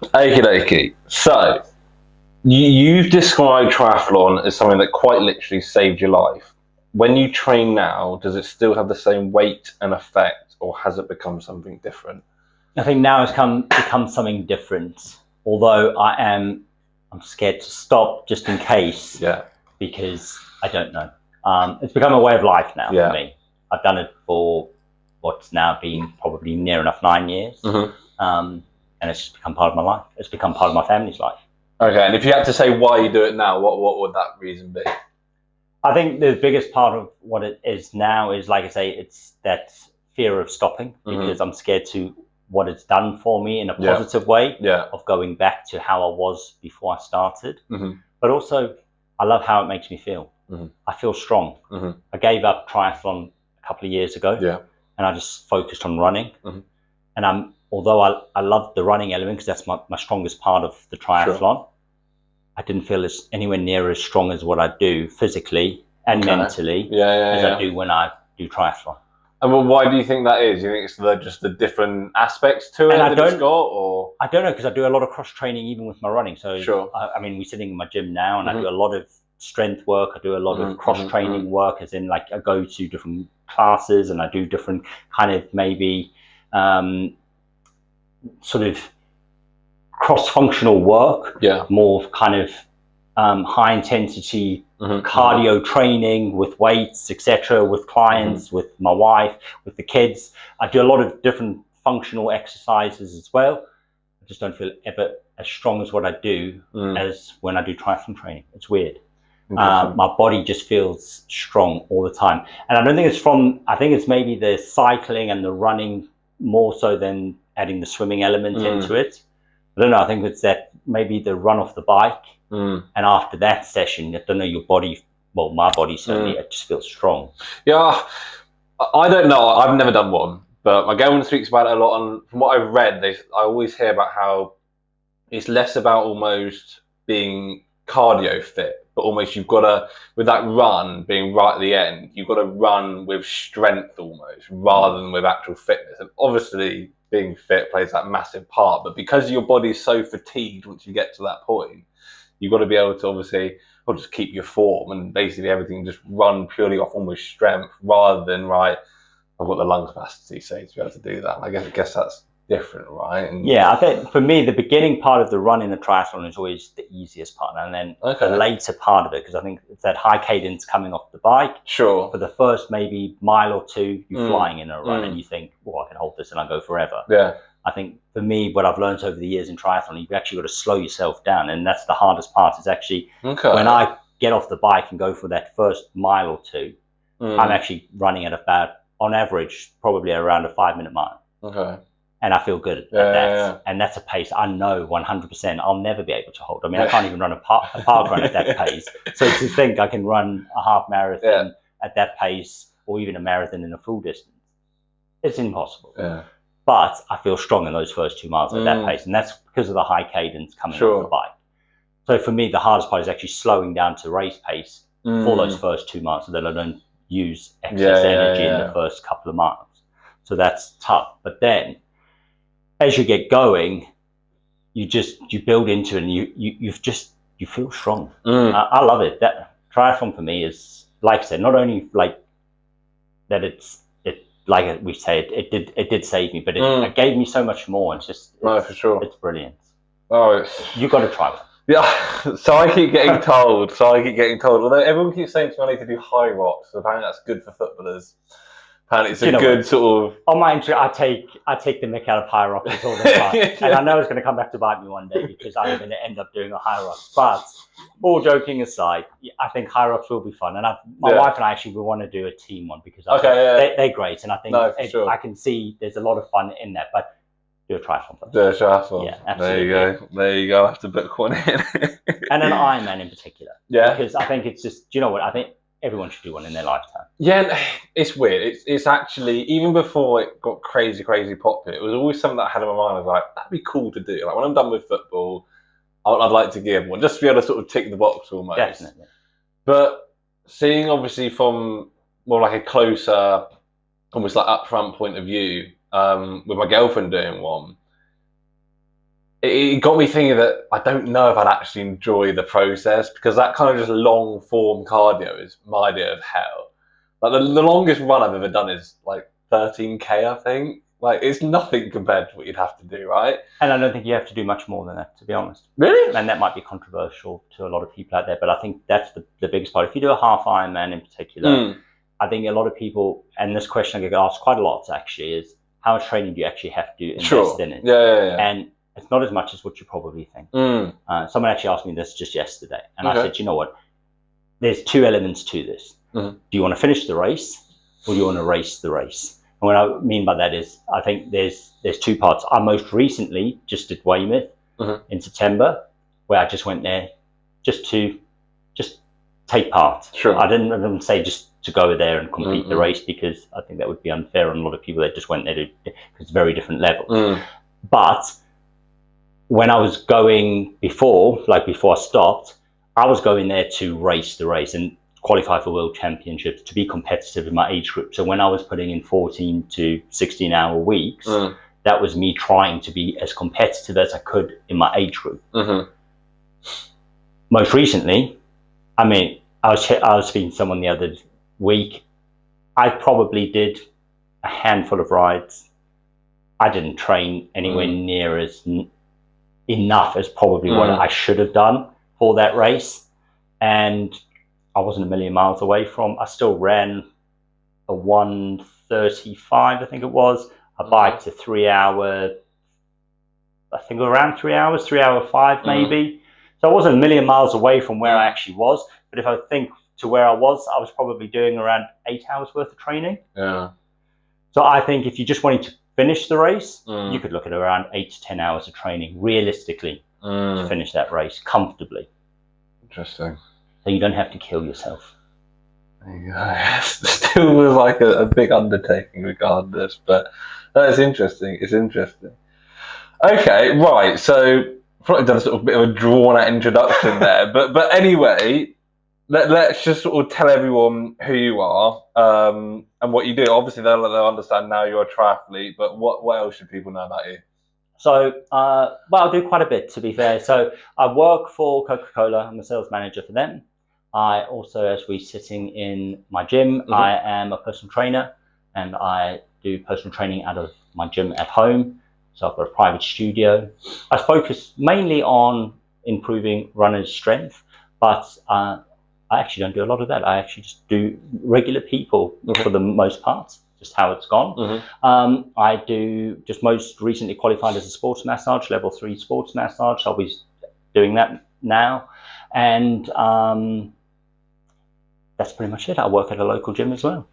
Okie dokie. So, you've described triathlon as something that quite literally saved your life. When you train now, does it still have the same weight and effect, or has it become something different? I think now it's become something different. Although I'm scared to stop just in case. Yeah. Because I don't know. It's become a way of life now Yeah. for me. I've done it for what's now been probably near enough 9 years. Mm-hmm. And it's just become part of my life. It's become part of my family's life. Okay, and if you had to say why you do it now, what would that reason be? I think the biggest part of what it is now is, like I say, it's that fear of stopping, because I'm scared to what it's done for me in a positive way of going back to how I was before I started. But also, I love how it makes me feel. I feel strong. I gave up triathlon a couple of years ago, and I just focused on running. And although I love the running element because that's my strongest part of the triathlon, I didn't feel as anywhere near as strong as what I do physically and mentally as I do when I do triathlon. And well, why do you think that is? You think it's just the different aspects to it that it's got, or? I don't know, because I do a lot of cross training even with my running. So I mean, we're sitting in my gym now, and I do a lot of strength work. I do a lot of cross training work, as in like I go to different classes and I do different kind of maybe sort of cross-functional work, more kind of high intensity cardio training with weights, etc., with clients, with my wife, with the kids. I do a lot of different functional exercises as well. I just don't feel ever as strong as what I do as when I do triathlon training. It's weird. My body just feels strong all the time. And I don't think it's I think it's maybe the cycling and the running more so than adding the swimming element into it. I don't know, I think it's that maybe the run off the bike, and after that session, I don't know, your body, well, my body certainly, it just feels strong. Yeah, I don't know, I've never done one, but my girlfriend speaks about it a lot, and from what I've read, I always hear about how it's less about almost being cardio fit, but almost you've got to, with that run being right at the end, you've got to run with strength almost, rather than with actual fitness. And obviously, being fit plays that massive part, but because your body's so fatigued once you get to that point, you've got to be able to obviously just keep your form and basically everything just run purely off almost strength, rather than I've got the lung capacity, say, to be able to do that. I guess that's different, right? And I think for me, the beginning part of the run in the triathlon is always the easiest part, and then the later part of it, because I think it's that high cadence coming off the bike. Sure. For the first maybe mile or two, you're flying in a run, and you think, "Well, I can hold this and I'll go forever." Yeah. I think for me, what I've learned over the years in triathlon, you've actually got to slow yourself down, and that's the hardest part. Is actually when I get off the bike and go for that first mile or two, I'm actually running at about, on average, probably around a 5-minute mile. Okay. And I feel good at that. And that's a pace I know 100% I'll never be able to hold. I mean, I can't even run a park run at that pace. So to think I can run a half marathon at that pace, or even a marathon in a full distance, it's impossible. Yeah. But I feel strong in those first 2 miles at that pace. And that's because of the high cadence coming off the bike. So for me, the hardest part is actually slowing down to race pace for those first 2 miles, so that I don't use excess energy in the first couple of miles. So that's tough. But then, as you get going, you build into it, and you feel strong. I love it. That triathlon for me is, like I said, not only like that like we say, it did save me, but it gave me so much more. It's for sure, it's brilliant. Oh, you got to try it. Yeah. So I keep getting told. Although everyone keeps saying to me I need to do high rocks, apparently that's good for footballers. Apparently it's a good sort of. On my entry, I take the mick out of high rocks all the time, and I know it's going to come back to bite me one day, because I'm going to end up doing a high rocks. But all joking aside, I think high rocks will be fun, and my wife and I actually want to do a team one, because they're great, and I think I can see there's a lot of fun in that. But do a triathlon first. Do a triathlon. Yeah, absolutely. There you go. I have to book one in. And an Ironman in particular. Yeah. Because I think it's just, do you know what? I think everyone should do one in their lifetime. Yeah, it's weird. It's actually, even before it got crazy popular, it was always something that I had in my mind. I was like, that'd be cool to do. Like when I'm done with football, I'd like to give one, just to be able to sort of tick the box almost. Definitely. But seeing obviously from more like a closer, almost like upfront point of view, with my girlfriend doing one, it got me thinking that I don't know if I'd actually enjoy the process, because that kind of just long form cardio is my idea of hell. Like the longest run I've ever done is like 13K, I think. Like, it's nothing compared to what you'd have to do, right? And I don't think you have to do much more than that, to be honest. Really? And that might be controversial to a lot of people out there, but I think that's the biggest part. If you do a half Ironman in particular, I think a lot of people, and this question I get asked quite a lot actually, is how much training do you actually have to invest in it? Yeah. And it's not as much as what you probably think. Someone actually asked me this just yesterday, and I said, you know what? There's two elements to this. Do you want to finish the race, or do you want to race the race? And what I mean by that is, I think there's two parts. I most recently just did Weymouth in September, where I just went there just to take part. I didn't say just to go there and complete the race, because I think that would be unfair on a lot of people that just went there because it's very different levels. But when I was going before I stopped, I was going there to race the race and qualify for world championships, to be competitive in my age group. So when I was putting in 14 to 16 hour weeks, that was me trying to be as competitive as I could in my age group. Most recently, I mean, I was speaking to someone the other week. I probably did a handful of rides. I didn't train anywhere near as enough as probably what I should have done for that race. And I wasn't a million miles away from. I still ran a 1:35, I think it was. I biked a 3 hour, I think around 3 hours, 3:05 maybe. So I wasn't a million miles away from where I actually was. But if I think to where I was probably doing around 8 hours worth of training. So I think if you just wanted to finish the race, you could look at around 8 to 10 hours of training realistically to finish that race comfortably. Interesting. So you don't have to kill yourself. There you go. Still was like a big undertaking regardless, but that is interesting. It's interesting. Okay, right. So I've probably done a sort of bit of a drawn out introduction there, but anyway, let's just sort of tell everyone who you are and what you do. Obviously, they'll understand now you're a triathlete, but what else should people know about you? So, well, I do quite a bit, to be fair. So I work for Coca-Cola. I'm a sales manager for them. I also, as we're sitting in my gym, I am a personal trainer, and I do personal training out of my gym at home. So I've got a private studio. I focus mainly on improving runners' strength, but I actually don't do a lot of that. I actually just do regular people for the most part, just how it's gone. I do just most recently qualified as a sports massage, level 3 sports massage. I'll be doing that now. And that's pretty much it. I work at a local gym as well.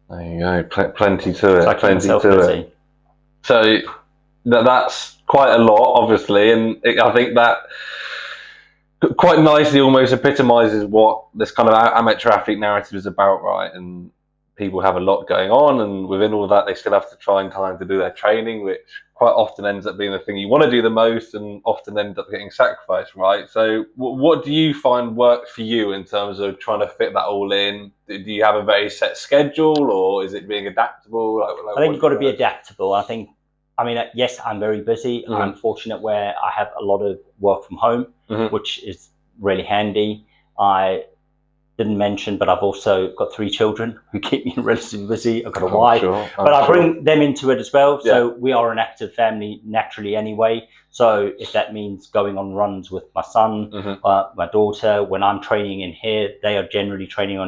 There you go. Plenty to it. So plenty to it. So that's quite a lot, obviously, and I think that quite nicely almost epitomizes what this kind of amateur athlete narrative is about, right? And people have a lot going on, and within all that, they still have to find time to do their training, which quite often ends up being the thing you want to do the most, and often ends up getting sacrificed, right? So what do you find works for you in terms of trying to fit that all in? Do you have a very set schedule, or is it being adaptable? I think you've got to be adaptable. I mean, yes, I'm very busy. I'm fortunate where I have a lot of work from home, which is really handy. I didn't mention, but I've also got 3 children who keep me relatively busy. I've got a wife, but I bring them into it as well. So we are an active family naturally anyway. So if that means going on runs with my son, my daughter, when I'm training in here, they are generally training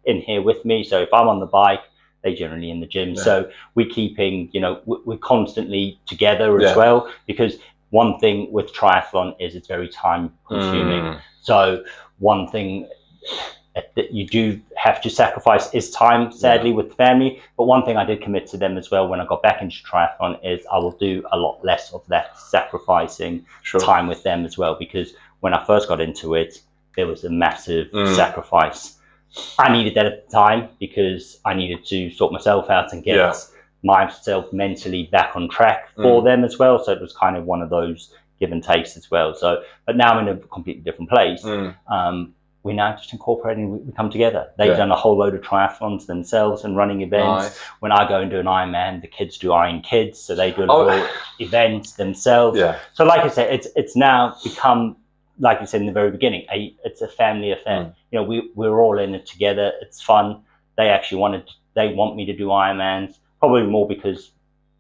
in here with me. So if I'm on the bike, they generally in the gym. So we're keeping, we're constantly together as well, because one thing with triathlon is it's very time consuming. So one thing that you do have to sacrifice is time, sadly, with family. But one thing I did commit to them as well when I got back into triathlon is I will do a lot less of that sacrificing time with them as well, because when I first got into it, there was a massive sacrifice. I needed that at the time because I needed to sort myself out and get myself mentally back on track for them as well. So it was kind of one of those give and takes as well. So, but now I'm in a completely different place. we're now just incorporating, we come together. They've done a whole load of triathlons themselves and running events. Nice. When I go and do an Ironman, the kids do Iron Kids, so they do a little events themselves. Yeah. So like I said, it's now become, like you said in the very beginning, it's a family affair. You know, we're all in it together. It's fun. They actually want me to do Ironmans, probably more because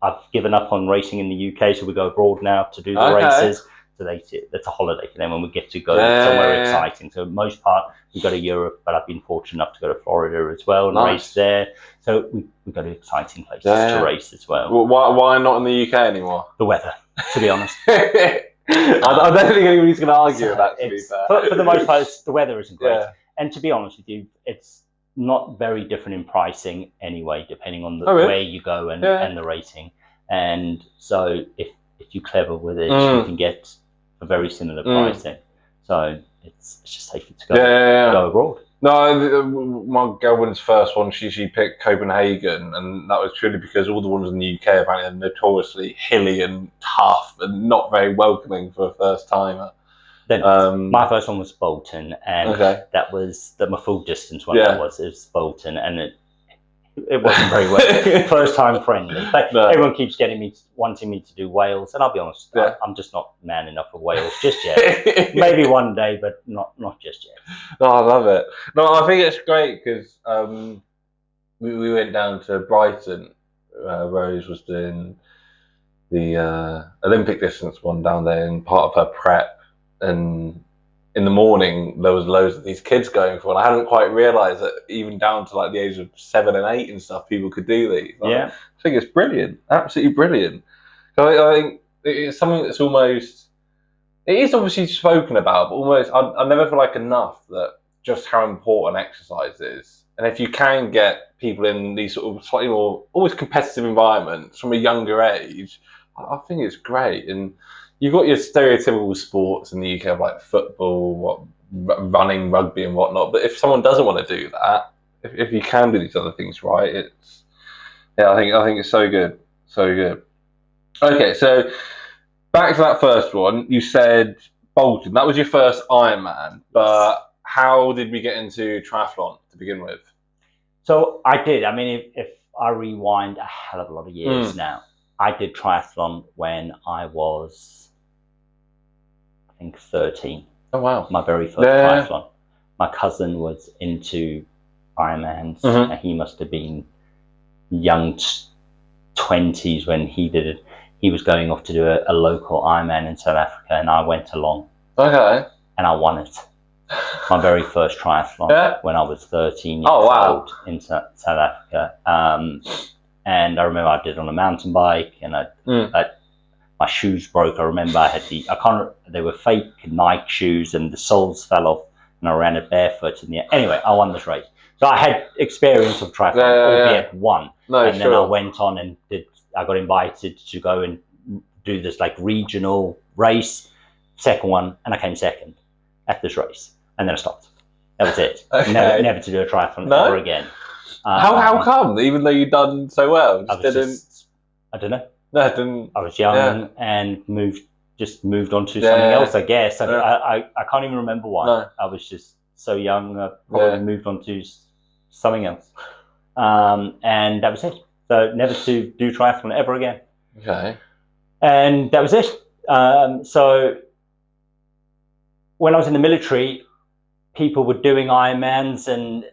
I've given up on racing in the UK, so we go abroad now to do the races. So that's a holiday for them when we get to go somewhere exciting. So most part, we go to Europe, but I've been fortunate enough to go to Florida as well and race there. So we go to exciting places to race as well. Why not in the UK anymore? The weather, to be honest. I don't think anybody's going to argue with that, to be fair. For the most part, the weather isn't great. Yeah. And to be honest with you, it's not very different in pricing anyway, depending on where you go and the racing. And so if you're clever with it, you can get a very similar pricing. So it's just safer to go abroad. No, my girlfriend's first one, she picked Copenhagen, and that was purely because all the ones in the UK apparently are notoriously hilly and tough and not very welcoming for a first timer. Then my first one was Bolton, and that was my full distance one. It was Bolton, and it wasn't very well first time friendly. But everyone keeps wanting me to do Wales, and I'll be honest, I'm just not man enough for Wales just yet. Maybe one day, but not just yet. No, I love it. No, I think it's great because we went down to Brighton. Rose was doing the Olympic distance one down there, and part of her prep. And in the morning, there was loads of these kids going for it. I hadn't quite realised that even down to like the age of 7 and 8 and stuff, people could do these. I think it's brilliant, absolutely brilliant. So I think it's something that's almost, it is obviously spoken about, but almost I never feel like enough that just how important exercise is. And if you can get people in these sort of slightly more always competitive environments from a younger age, I think it's great. And you've got your stereotypical sports in the UK, like football, running, rugby, and whatnot. But if someone doesn't want to do that, if you can do these other things right, I think it's so good, so good. Okay, so back to that first one. You said Bolton. That was your first Ironman, but how did we get into triathlon to begin with? So I did. I mean, if I rewind a hell of a lot of years now, I did triathlon when I was, I think, 13. Oh, wow. My very first triathlon. My cousin was into Ironmans. And he must have been young 20s when he did it. He was going off to do a local Ironman in South Africa, and I went along. Okay. And I won it. My very first triathlon when I was 13 years old in South Africa. And I remember I did it on a mountain bike, and my shoes broke. I remember I had they were fake Nike shoes, and the soles fell off, and I ran it barefoot in the air. Anyway, I won this race. So I had experience of triathlon, albeit one. Then I went on and I got invited to go and do this like regional race, second one, and I came second at this race. And then I stopped. That was it. Never to do a triathlon ever again. How come? Even though you'd done so well, I don't know. No, I didn't. I was young and moved on to something else, I guess. I can't even remember why. No. I was just so young. I probably moved on to something else, and that was it. So never to do triathlon ever again. Okay. And that was it. So when I was in the military, people were doing Ironmans, and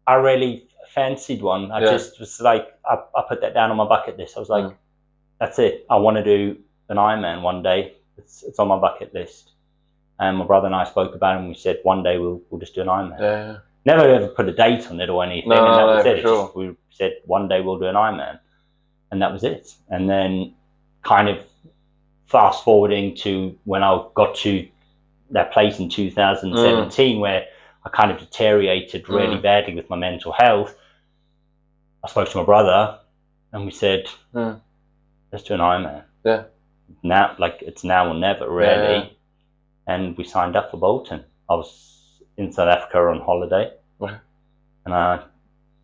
I really fancied one. I just was like, I put that down on my bucket list. I was like, that's it. I want to do an Ironman one day. It's on my bucket list. And my brother and I spoke about it, and we said one day we'll just do an Ironman. Yeah. Never ever put a date on it or anything. No, and that was it. Sure. We said one day we'll do an Ironman, and that was it. And then kind of fast forwarding to when I got to that place in 2017 where I kind of deteriorated really badly with my mental health. I spoke to my brother, and we said, let's do an Ironman. Yeah. Now, like, it's now or never, really. Yeah. And we signed up for Bolton. I was in South Africa on holiday, and I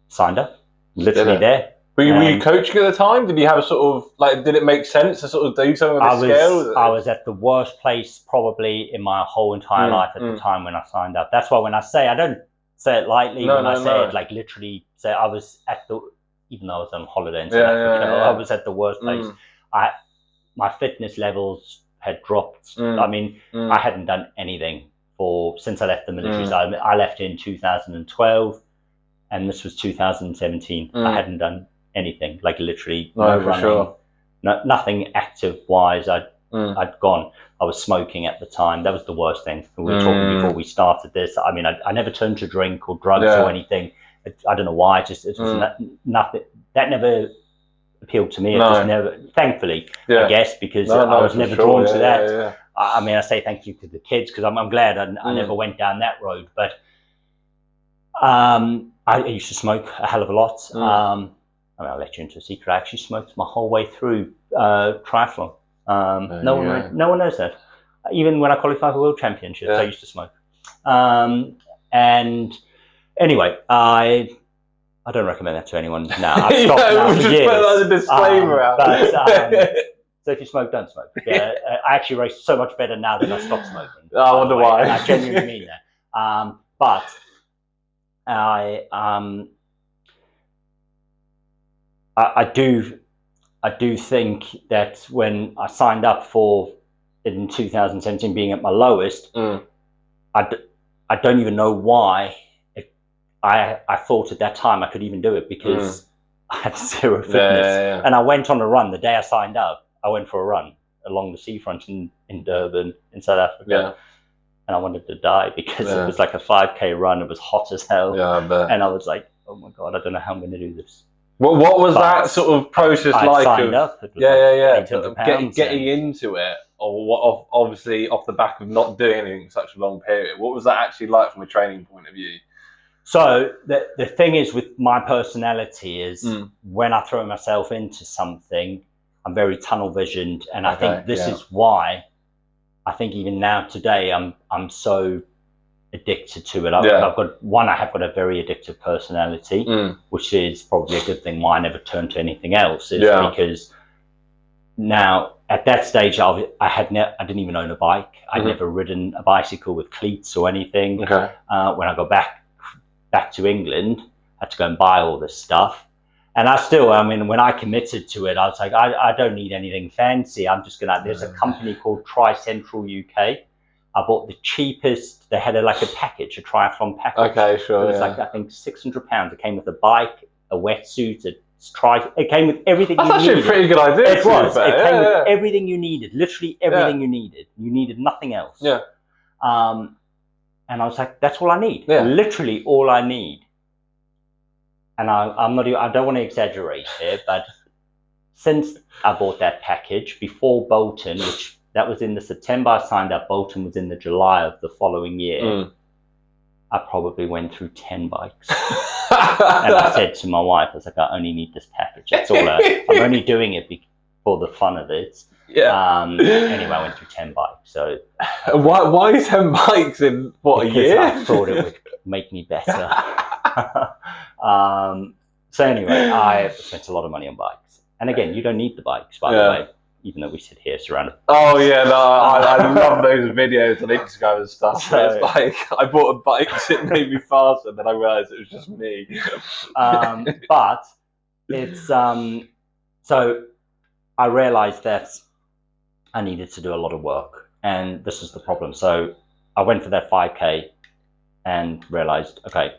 signed up. Literally there. Were you coaching at the time? Did you have a sort of like? Did it make sense to sort of do something on this scale? I was at the worst place probably in my whole entire life at the time when I signed up. That's why when I say, I don't say it lightly. I say it like literally. Say I was at the, even though I was on holiday in South Africa, I was at the worst place. My fitness levels had dropped. I mean, I hadn't done anything since I left the military. So I left in 2012, and this was 2017. I hadn't done anything, like literally no running, nothing active wise. I'd gone. I was smoking at the time. That was the worst thing. We were talking before we started this. I mean, I never turned to drink or drugs or anything. I don't know why. It was nothing. That never appealed to me. It just never. Thankfully, I guess, because I was never drawn to that. I mean, I say thank you to the kids because I'm glad I never went down that road. But I used to smoke a hell of a lot. I mean, I'll let you into a secret. I actually smoked my whole way through triathlon. No one knows that. Even when I qualified for world championships, I used to smoke. And anyway, I don't recommend that to anyone now. I've stopped now for years. Just put that as a disclaimer out. So if you smoke, don't smoke. I actually race so much better now that I stopped smoking. I wonder why. And I genuinely mean that. But I do think that when I signed up for in 2017 being at my lowest, I don't even know why I thought at that time I could even do it, because I had zero fitness. And I went on a run the day I signed up. I went for a run along the seafront in Durban in South Africa. And I wanted to die because it was like a 5K run. It was hot as hell. And I was like, oh my God, I don't know how I'm going to do this. What was that sort of process like? Signed up. Getting into it, or obviously off the back of not doing anything for such a long period. What was that actually like from a training point of view? So the thing is with my personality is when I throw myself into something, I'm very tunnel visioned, and I think this is why I think even now today I'm so addicted to it. I have got a very addictive personality, which is probably a good thing why I never turned to anything else. Is because now at that stage I didn't even own a bike. I'd never ridden a bicycle with cleats or anything. When I got back to England, I had to go and buy all this stuff. And I mean, when I committed to it, I was like, I don't need anything fancy. I'm just gonna. There's a company called Central UK. I bought the cheapest. They had a package, a triathlon package. Okay, sure. It was I think £600. It came with a bike, a wetsuit, it came with everything you needed. That's actually a pretty good idea. It was. It came with everything you needed. Literally everything you needed. You needed nothing else. And I was like, that's all I need. Literally all I need. And I don't want to exaggerate here, but since I bought that package before Bolton, which that was in the September I signed up, Bolton was in the July of the following year, I probably went through 10 bikes. And I said to my wife, I was like, I only need this package. That's all. I'm only doing it for the fun of it. Anyway, I went through 10 bikes. So why 10 bikes in a year? I thought it would make me better. So anyway, I spent a lot of money on bikes. And again, you don't need the bikes, by the way, even though we sit here surrounded. Oh yeah, no, I love those videos on Instagram and stuff. So it's like I bought a bike, it made me faster, and then I realised it was just me. But it's so I realised that I needed to do a lot of work, and this is the problem. So I went for that 5K and realised, okay,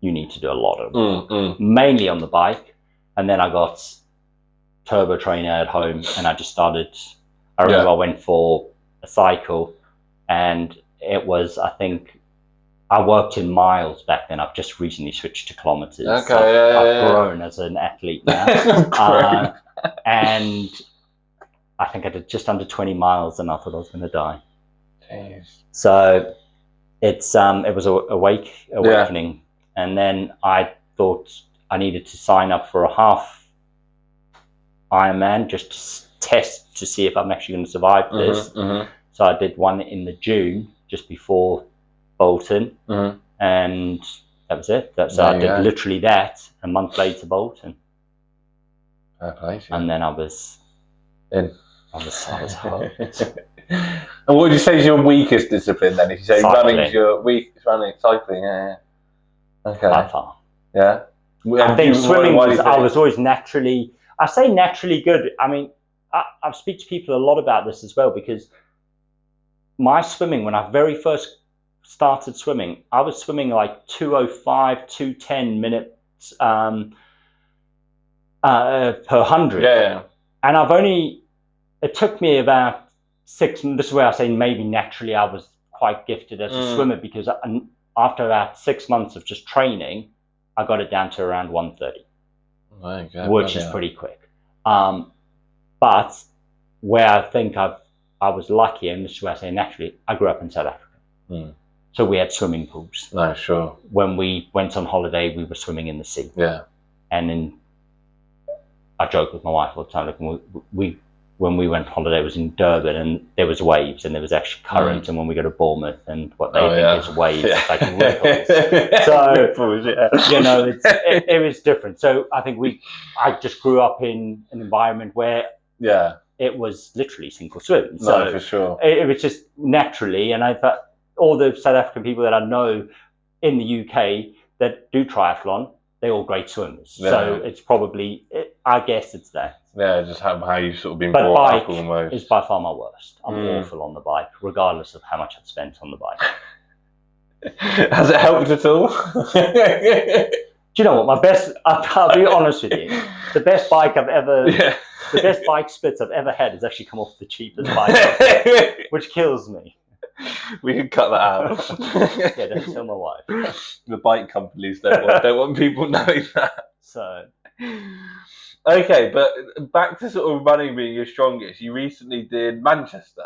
you need to do a lot of work, mainly on the bike. And then I got turbo trainer at home, and I just started. I remember I went for a cycle, and it was, I think, I worked in miles back then. I've just recently switched to kilometers. Okay, so I've grown as an athlete now. And I think I did just under 20 miles, and I thought I was going to die. Jeez. So it was an awakening. And then I thought I needed to sign up for a half Ironman just to test to see if I'm actually going to survive this. So I did one in the June just before Bolton, and that was it. So I did literally that. A month later, Bolton. And then I was in. I was hooked. And what would you say is your weakest discipline then? If you say Cycling. running's your weakest, cycling, yeah. Okay. By far. Yeah. I think swimming I was always naturally, I say naturally good. I mean, I speak to people a lot about this as well, because my swimming, when I very first started swimming, I was swimming like 2:05, 2:10 minutes per 100. Yeah. And it took me about this is where I say maybe naturally I was quite gifted as a swimmer, because after about 6 months of just training, I got it down to around 1:30, which is pretty quick. But where I think I was lucky, and this is where I say naturally, I grew up in South Africa. So we had swimming pools. No, sure. When we went on holiday, we were swimming in the sea. Yeah. And then I joke with my wife all the time, like when we went on holiday, it was in Durban, and there was waves, and there was actually current. And when we go to Bournemouth, and what they think is waves, it's like ripples. So ripples, you know, it was different. So I think I just grew up in an environment where it was literally sink or swim. So for sure. It was just naturally, and I thought all the South African people that I know in the UK that do triathlon, they're all great swimmers. Yeah. So it's probably, I guess it's that. Yeah, just how you've sort of been brought up almost. Bike is by far my worst. I'm awful on the bike, regardless of how much I've spent on the bike. Has it helped at all? Do you know what? I'll be honest with you. The best bike the best bike splits I've ever had has actually come off the cheapest bike I've had, which kills me. We can cut that out. Yeah, don't tell my wife. The bike companies don't want people knowing that. So, okay, but back to sort of running being your strongest. You recently did Manchester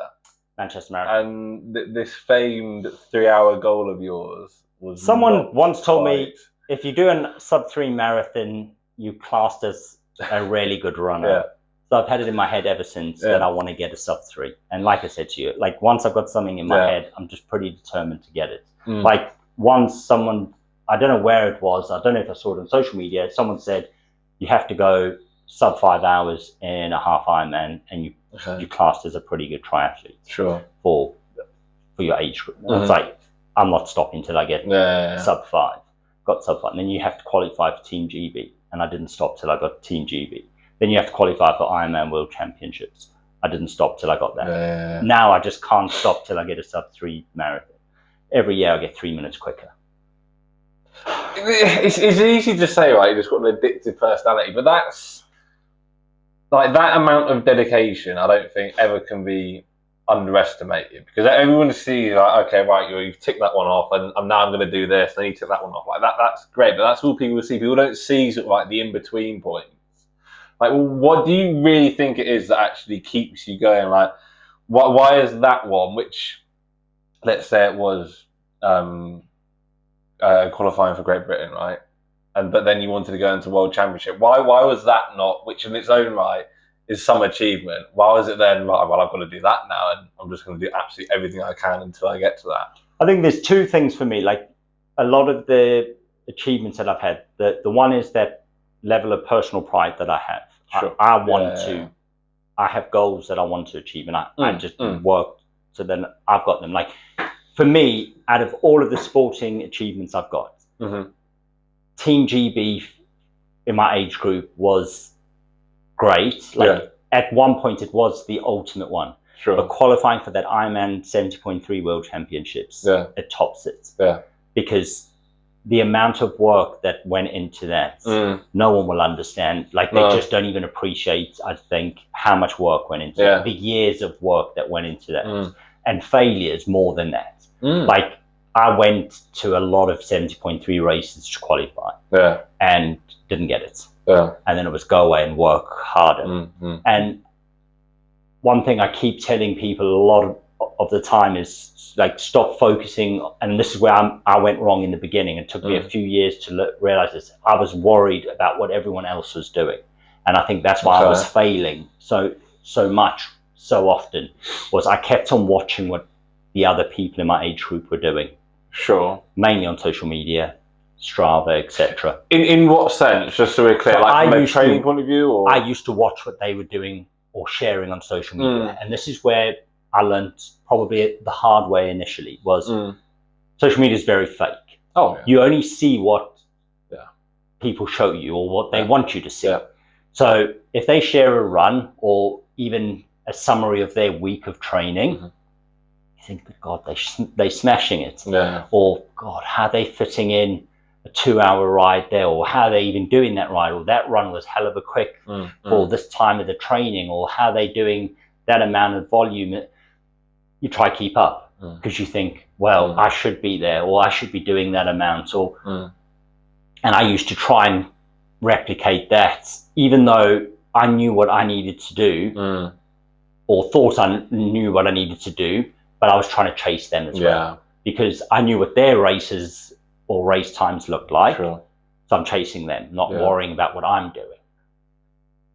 Marathon, and this famed 3-hour goal of yours was. Someone once told me, if you do a sub-3 marathon, you classed as a really good runner. Yeah. So I've had it in my head ever since that I want to get a sub-3. And like I said to you, like once I've got something in my head, I'm just pretty determined to get it. Like once someone, I don't know where it was, I don't know if I saw it on social media, someone said you have to go sub 5 hours in a half Ironman, and you classed as a pretty good triathlete. Sure. For your age group. It's like, I'm not stopping till I get sub 5. Got sub 5. And then you have to qualify for Team GB. And I didn't stop till I got Team GB. Then you have to qualify for Ironman World Championships. I didn't stop till I got that. Now I just can't stop till I get a sub-3 marathon. Every year I get 3 minutes quicker. It's easy to say, right? You just got an addictive personality, but that's like that amount of dedication. I don't think ever can be underestimated, because everyone sees like, okay, right, you've ticked that one off, and now I'm going to do this, and then you tick that one off. Like that's great, but that's all people see. People don't see sort of like the in-between point. Like, what do you really think it is that actually keeps you going? Like, why is that one, which, let's say it was qualifying for Great Britain, right? But then you wanted to go into World Championship. Why was that not, which in its own right is some achievement? Why was it then, right, well, I've got to do that now, and I'm just going to do absolutely everything I can until I get to that? I think there's two things for me. Like, a lot of the achievements that I've had, the one is that level of personal pride that I have. Sure. I want to, I have goals that I want to achieve, and I just work, so then I've got them. Like, for me, out of all of the sporting achievements I've got, Team GB in my age group was great. Like, at one point it was the ultimate one. Sure. But qualifying for that Ironman 70.3 World Championships, it tops it. Yeah. Because the amount of work that went into that, no one will understand. Like, they just don't even appreciate, I think, how much work went into it. The years of work that went into that. And failures more than that. Like, I went to a lot of 70.3 races to qualify and didn't get it. And then it was go away and work harder. And one thing I keep telling people a lot of the time is, like, stop focusing, and this is where I went wrong in the beginning. It took me a few years to realize this. I was worried about what everyone else was doing, and I think that's why I was failing so much, so often, was I kept on watching what the other people in my age group were doing. Sure. Mainly on social media, Strava, etc. In what sense? Just so we're clear, So like from a training point of view, or I used to watch what they were doing or sharing on social media, and this is where I learned probably the hard way initially was social media is very fake. Oh, yeah. You only see what people show you or what they want you to see. So if they share a run or even a summary of their week of training, you think, good God, they're smashing it. Or, God, how are they fitting in a 2-hour ride there, or how are they even doing that ride, or that run was hell of a quick for this time of the training, or how are they doing that amount of volume. You try to keep up because you think, well, I should be there, or I should be doing that amount, or and I used to try and replicate that, even though I knew what I needed to do, or thought I knew what I needed to do, but I was trying to chase them as well, because I knew what their races or race times looked like. So I'm chasing them, not worrying about what I'm doing.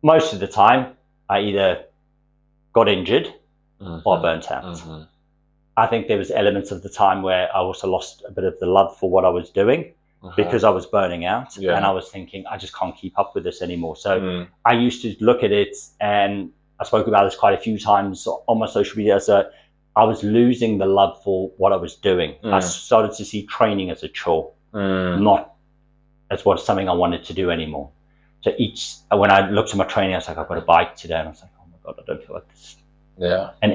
Most of the time, I either got injured or burnt out. I think there was elements of the time where I also lost a bit of the love for what I was doing, because I was burning out, and I was thinking, I just can't keep up with this anymore. So I used to look at it, and I spoke about this quite a few times on my social media, as I was losing the love for what I was doing. I started to see training as a chore, not as something I wanted to do anymore. So when I looked at my training, I was like, I've got a bike today, and I was like, oh my God, I don't feel like this. And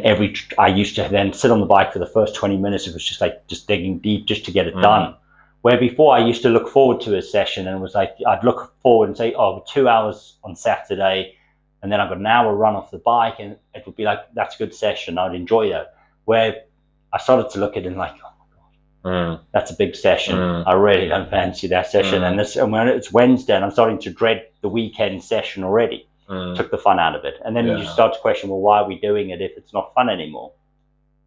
I used to then sit on the bike for the first 20 minutes. It was just like digging deep just to get it done. Where before I used to look forward to a session, and it was like, I'd look forward and say, oh, 2 hours on Saturday, and then I've got an hour run off the bike, and it would be like, that's a good session. I'd enjoy that. Where I started to look at it and like, oh my God, that's a big session. I really don't fancy that session. And when it's Wednesday, and I'm starting to dread the weekend session already. Took the fun out of it. And then you start to question, well, why are we doing it if it's not fun anymore?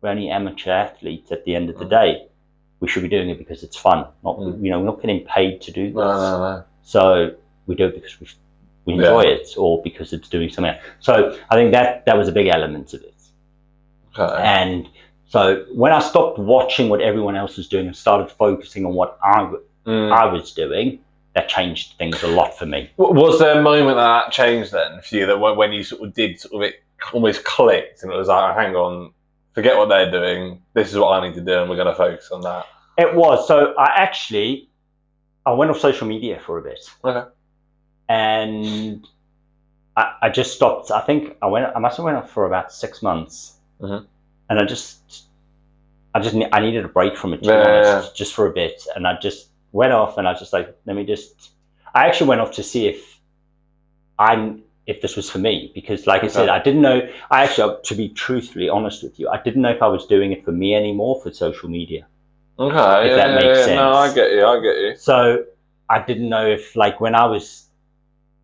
We're only amateur athletes at the end of the day. We should be doing it because it's fun. Not we're not getting paid to do this. No. So we do it because we enjoy it, or because it's doing something else. So I think that was a big element of it. And so when I stopped watching what everyone else was doing and started focusing on what I was doing, that changed things a lot for me. Was there a moment that changed then for you, that when you sort of did sort of it almost clicked, and it was like, hang on, forget what they're doing, this is what I need to do, and we're going to focus on that? It was. So I went off social media for a bit. And I just stopped. I think I must have went off for about 6 months. And I needed a break from it, to be honest, just for a bit. And I just went off, and I was just like, I actually went off to see if this was for me, because like I said, I didn't know, to be truthfully honest with you, I didn't know if I was doing it for me anymore, for social media. If that makes sense. No, I get you. So I didn't know if, like, when I was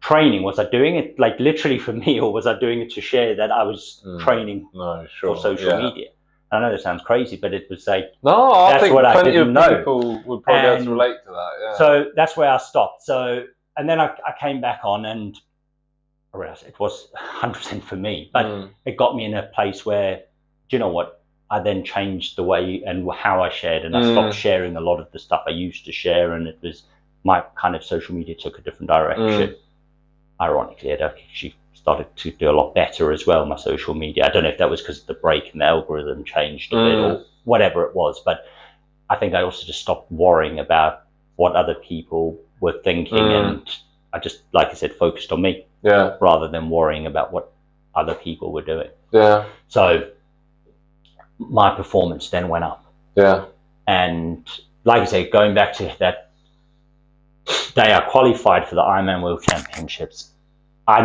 training, was I doing it like literally for me, or was I doing it to share that I was training for social media? I know that sounds crazy, but it was like, I think plenty of people would probably be able to relate to that. So that's where I stopped. So, and then I came back on, and I realized it was 100% for me, but it got me in a place where, do you know what? I then changed the way and how I shared, and I stopped sharing a lot of the stuff I used to share, and it was my kind of social media took a different direction. Ironically, it actually started to do a lot better as well, my social media. I don't know if that was because of the break and the algorithm changed a bit, or whatever it was, but I think I also just stopped worrying about what other people were thinking, and I just, like I said, focused on me rather than worrying about what other people were doing. So my performance then went up. And like I say, going back to that day I qualified for the Ironman World Championships, I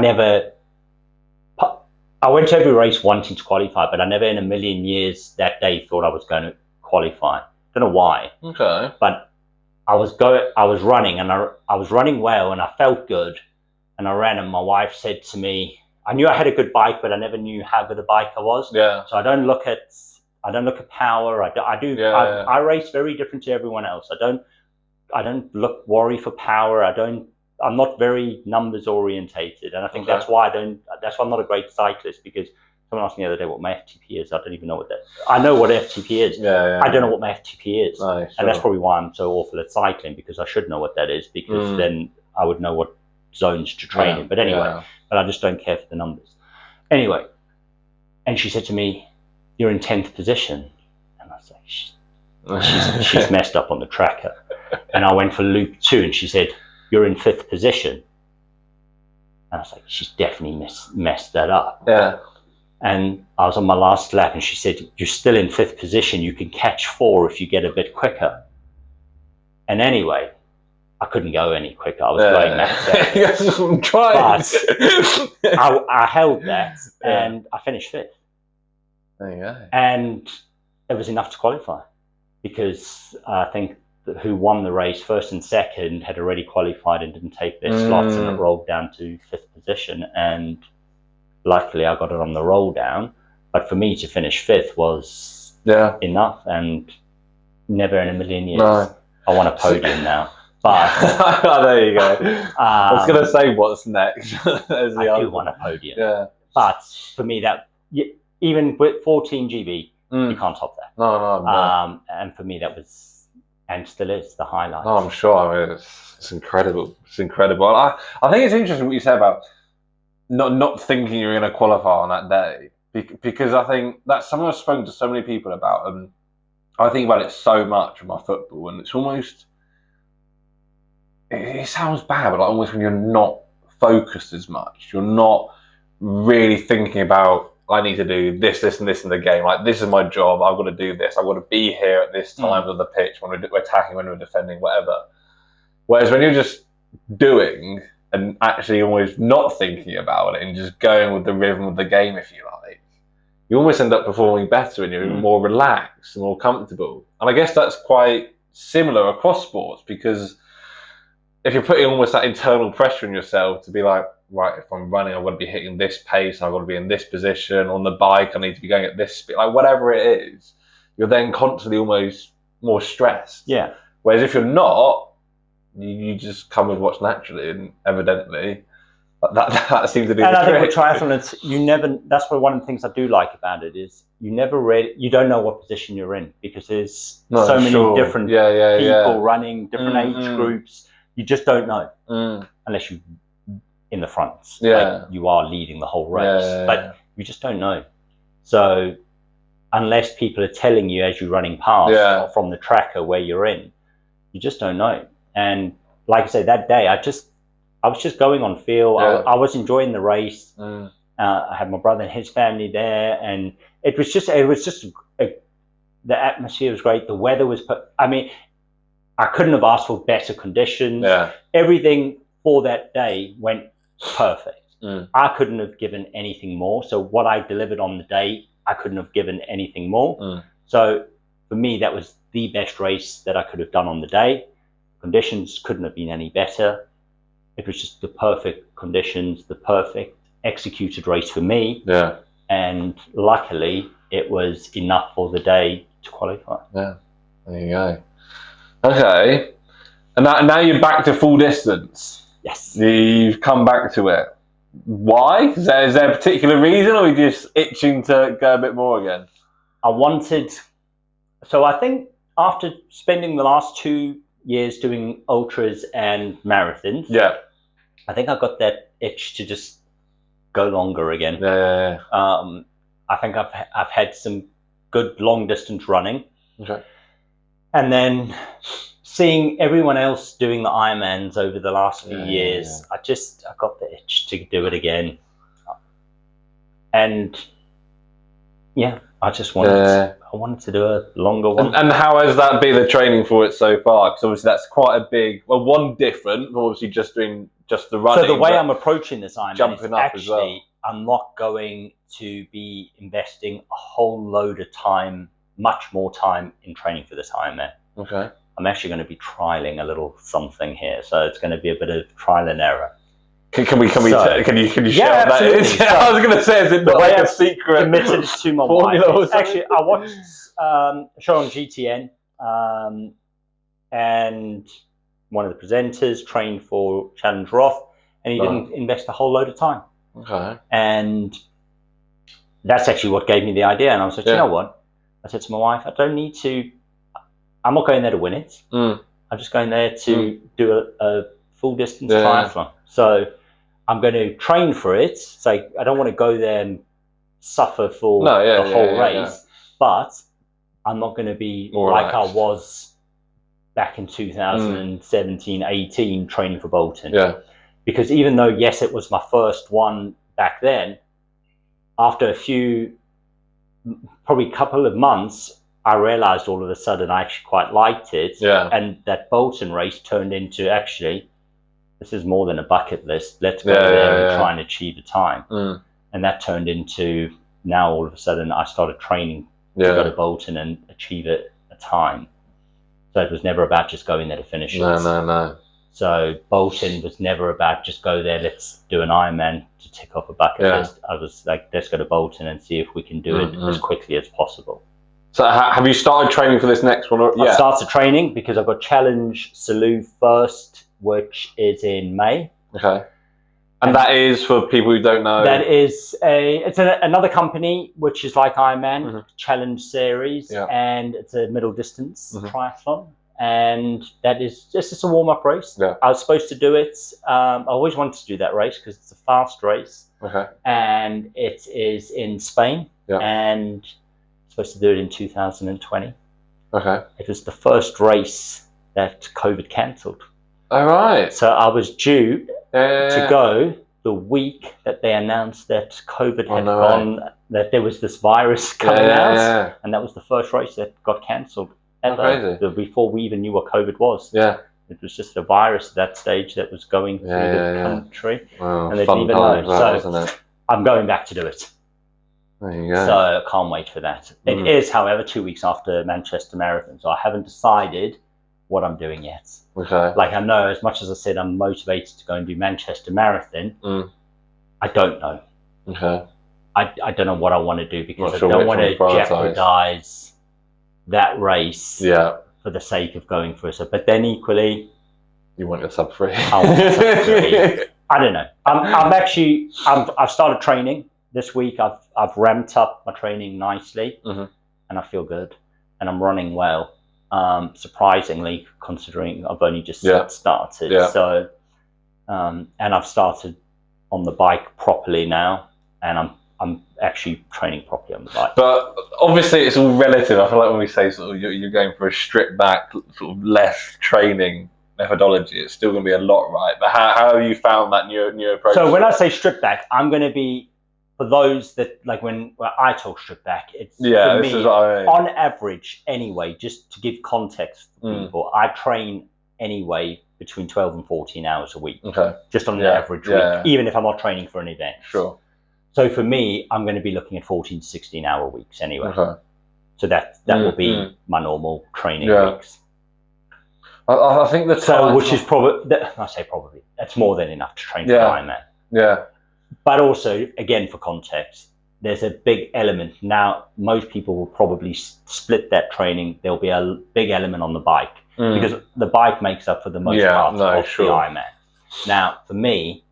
went to every race wanting to qualify, but I never in a million years that day thought I was going to qualify. Don't know why. But I was running, and I was running well, and I felt good, and I ran, and my wife said to me, I knew I had a good bike, but I never knew how good a bike I was. So I don't look at power. I race very different to everyone else. I don't worry for power. I'm not very numbers orientated, and I think that's why I'm not a great cyclist, because Someone asked me the other day what my FTP is. I don't even know what that. I know what FTP is. I don't know what my FTP is, and that's probably why I'm so awful at cycling, because I should know what that is, because then I would know what zones to train in. But anyway, but I just don't care for the numbers. Anyway, and she said to me, "You're in 10th position," and I was like, "She's messed up on the tracker." And I went for loop 2, and she said, "You're in 5th position." And I was like, "She's definitely messed that up." Yeah. And I was on my last lap, and she said, "You're still in 5th position. You can catch 4 if you get a bit quicker." And anyway, I couldn't go any quicker. I was going max but I held that, and I finished 5th. There you go. And it was enough to qualify, because I think who won the race, first and second, had already qualified and didn't take their slots, and it rolled down to 5th position. And luckily I got it on the roll down, but for me to finish 5th was enough, and never in a million years. I want a podium now. But there you go. I was going to say, what's next? I do want a podium. Yeah. But for me, that even with 14 GB, you can't top that. No. And for me, that was, and still is, the highlight. Oh, I'm sure. I mean, it's incredible. It's incredible. I think it's interesting what you said about not thinking you're going to qualify on that day, because I think that's something I've spoken to so many people about, and I think about it so much with my football, and it's almost, it sounds bad, but like almost when you're not focused as much, you're not really thinking about, I need to do this, this, and this in the game. Like, this is my job. I've got to do this. I've got to be here at this time of the pitch when we're attacking, when we're defending, whatever. Whereas when you're just doing and actually almost not thinking about it and just going with the rhythm of the game, if you like, you almost end up performing better, and you're more relaxed and more comfortable. And I guess that's quite similar across sports, because if you're putting almost that internal pressure on yourself to be like, right, if I'm running, I've got to be hitting this pace, I've got to be in this position, on the bike, I need to be going at this speed, like whatever it is, you're then constantly almost more stressed. Yeah. Whereas if you're not, you just come with what's naturally, and evidently that seems to be the trick. And I think with triathlon, that's one of the things I do like about it is you don't know what position you're in, because there's so many different people running, different age groups. You just don't know unless you in the front. Like, you are leading the whole race, but you just don't know. So unless people are telling you as you're running past or from the tracker where you're in, you just don't know. And like I say, that day I was just going on feel. I was enjoying the race. I had my brother and his family there, and it was just the atmosphere was great. The weather was, I mean, I couldn't have asked for better conditions. Everything for that day went perfect. I couldn't have given anything more. So what I delivered on the day, I couldn't have given anything more. So for me, that was the best race that I could have done on the day. Conditions couldn't have been any better. It was just the perfect conditions, the perfect executed race for me. And luckily, it was enough for the day to qualify. There you go. Okay. And now you're back to full distance. Yes. You've come back to it. Why? Is there a particular reason, or are you just itching to go a bit more again? So I think after spending the last 2 years doing ultras and marathons, I think I got that itch to just go longer again. I think I've had some good long distance running. And then seeing everyone else doing the Ironmans over the last few years, I got the itch to do it again. And I just wanted to do a longer one. And how has that been the training for it so far? Because obviously that's quite a big, one different, obviously just doing just the running. So the way I'm approaching this Ironman jumping is up actually, as well. I'm not going to be investing a whole load of time, much more time in training for this Ironman. Okay. I'm actually going to be trialing a little something here, so it's going to be a bit of trial and error. Can you share what that is? So, I was going to say, is it not like a secret? Committed to my wife. Actually, I watched a show on GTN, and one of the presenters trained for Challenge Roth, and he didn't invest a whole load of time. Okay. And that's actually what gave me the idea. And I was like, you know what? I said to my wife, I don't need to, I'm not going there to win it. I'm just going there to do a full distance triathlon. So I'm going to train for it. So I don't want to go there and suffer for the whole race, but I'm not going to be like I was back in 2017, 18, training for Bolton. Because even though, yes, it was my first one back then, after probably a couple of months, I realized all of a sudden I actually quite liked it. And that Bolton race turned into, actually, this is more than a bucket list. Let's go there and try and achieve a time. And that turned into, now all of a sudden I started training to go to Bolton and achieve a time. So it was never about just going there to finish it. No. So Bolton was never about just go there, let's do an Ironman to tick off a bucket list. I was like, let's go to Bolton and see if we can do it as quickly as possible. So have you started training for this next one? I've started training because I've got Challenge Salou first, which is in May. Okay. And that is, for people who don't know, that is another company which is like Ironman, Challenge Series, and it's a middle distance triathlon, and that is just a warm-up race. I was supposed to do it. I always wanted to do that race because it's a fast race, and it is in Spain, and I'm supposed to do it in 2020. It was the first race that COVID cancelled. All right. So I was due to go the week that they announced that COVID had gone, that there was this virus coming out, and that was the first race that got cancelled ever, before we even knew what COVID was. It was just a virus at that stage that was going through the country, and they didn't even know. So I'm going back to do it. There you go. So I can't wait for that. It is, however, 2 weeks after Manchester Marathon, so I haven't decided what I'm doing yet. Like, I know, as much as I said I'm motivated to go and do Manchester Marathon, I don't know. I don't know what I want to do, because I don't want to jeopardize that race for the sake of going for it. But then equally, you want your sub 3. I want a sub 3. I don't know. I've started training this week. I've ramped up my training nicely, and I feel good, and I'm running well. Surprisingly, considering I've only just started. So, and I've started on the bike properly now, and I'm actually training properly on the bike. But obviously, it's all relative. I feel like when we say sort of you're going for a stripped back, sort of less training methodology, it's still going to be a lot, right? But how have you found that new approach? So when I say stripped back, I'm going to be, for those that, like, when I talk stripped back, it's for me, on average anyway, just to give context for people, I train anyway between 12 and 14 hours a week, just on an average week, even if I'm not training for an event. So for me, I'm going to be looking at 14 to 16 hour weeks anyway. So that will be my normal training weeks. I think which is probably, I say probably, that's more than enough to train for Ironman. But also, again, for context, there's a big element. Now, most people will probably split that training. There'll be a big element on the bike, because the bike makes up for the most part of the Ironman. Now, for me,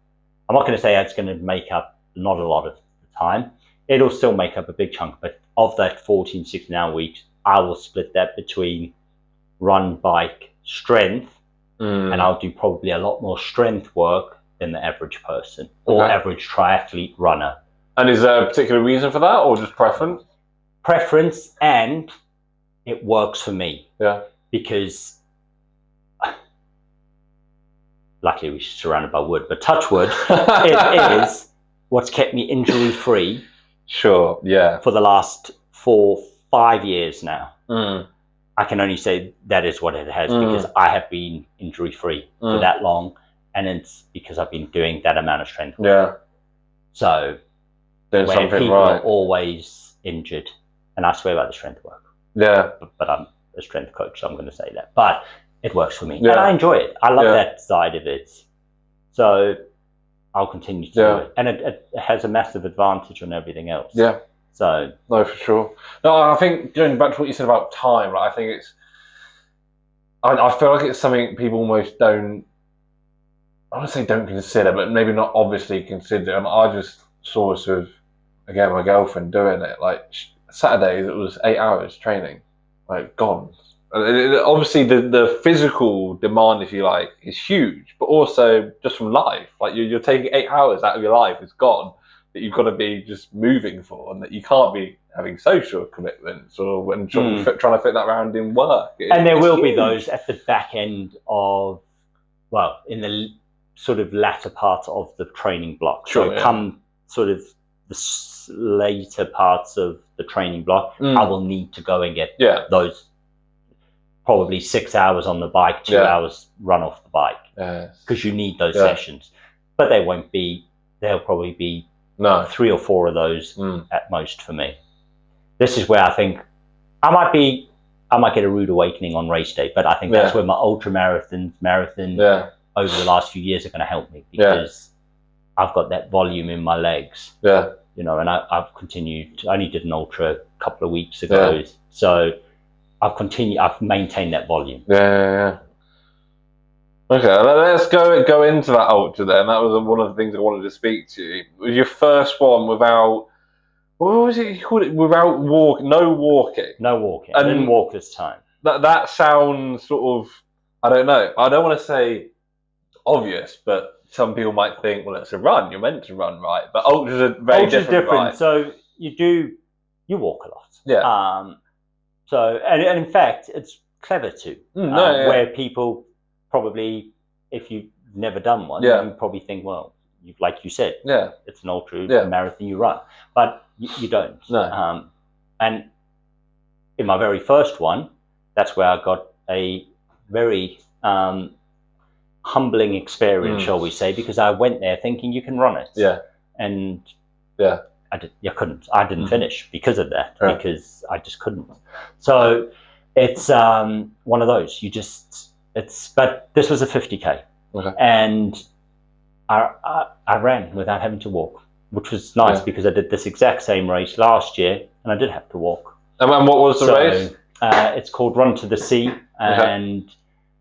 I'm not going to say it's going to make up not a lot of the time. It'll still make up a big chunk, but of that 14, 16 hour weeks, I will split that between run, bike, strength, and I'll do probably a lot more strength work than the average person or average triathlete runner. And is there a particular reason for that, or just preference? Preference, and it works for me. Because luckily we're surrounded by wood, but touch wood, it is what's kept me injury free. For the last 4-5 years now. I can only say that is what it has, because I have been injury free for that long. And it's because I've been doing that amount of strength work. So when people are always injured, and I swear by the strength work. But I'm a strength coach, so I'm going to say that. But it works for me, and I enjoy it. I love that side of it. So I'll continue to do it, and it has a massive advantage on everything else. So no, for sure. No, I think going back to what you said about time, right? I think it's. I feel like it's something people almost don't. I wouldn't say don't consider, but maybe not obviously consider. And I just sort of again, my girlfriend doing it. Like Saturdays, it was 8 hours training, like gone. Obviously, the physical demand, if you like, is huge, but also just from life. Like you're taking 8 hours out of your life, it's gone, that you've got to be just moving for, and that you can't be having social commitments or when trying to fit that around in work. And there will be those at the back end of, well, in the sort of latter part of the training block. Sure, so come sort of the later parts of the training block, I will need to go and get those probably 6 hours on the bike, 2 hours run off the bike, because you need those sessions. But they won't be, there'll probably be 3 or 4 of those at most for me. This is where I think I might get a rude awakening on race day, but I think that's where my ultra marathon over the last few years are going to help me, because I've got that volume in my legs. You know, and I've continued. I only did an ultra a couple of weeks ago, so I've maintained that volume. Okay, let's go into that ultra then. That was one of the things I wanted to speak to you. It was your first one without, what was it you called it? Without walking. No walking. I didn't walk this time. That sounds sort of, I don't know. I don't want to say obvious, but some people might think, well, it's a run. You're meant to run, right? But ultras are very different. Right? So you walk a lot. So, and in fact, it's clever too. Where people probably, if you've never done one, you probably think, well, like you said, it's an ultra marathon you run, but you don't. And in my very first one, that's where I got a very humbling experience, shall we say, because I went there thinking you can run it. And I couldn't. I didn't finish because of that, because I just couldn't. So it's one of those. But this was a 50K, and I ran without having to walk, which was nice because I did this exact same race last year, and I did have to walk. And what was the race? It's called Run to the Sea, and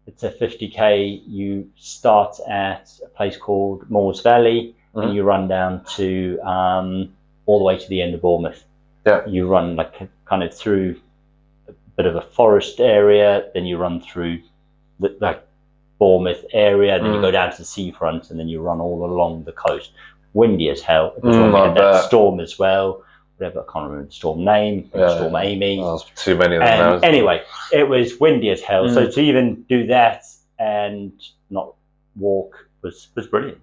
it's a 50K. You start at a place called Moores Valley, and you run down to all the way to the end of Bournemouth. You run like kind of through a bit of a forest area, then you run through the Bournemouth area, then you go down to the seafront, and then you run all along the coast. Windy as hell. It was when we had that storm as well. Whatever, I can't remember the storm name. Storm Amy. Oh, there's too many of them now. Anyway, it was windy as hell. So to even do that and not walk was brilliant.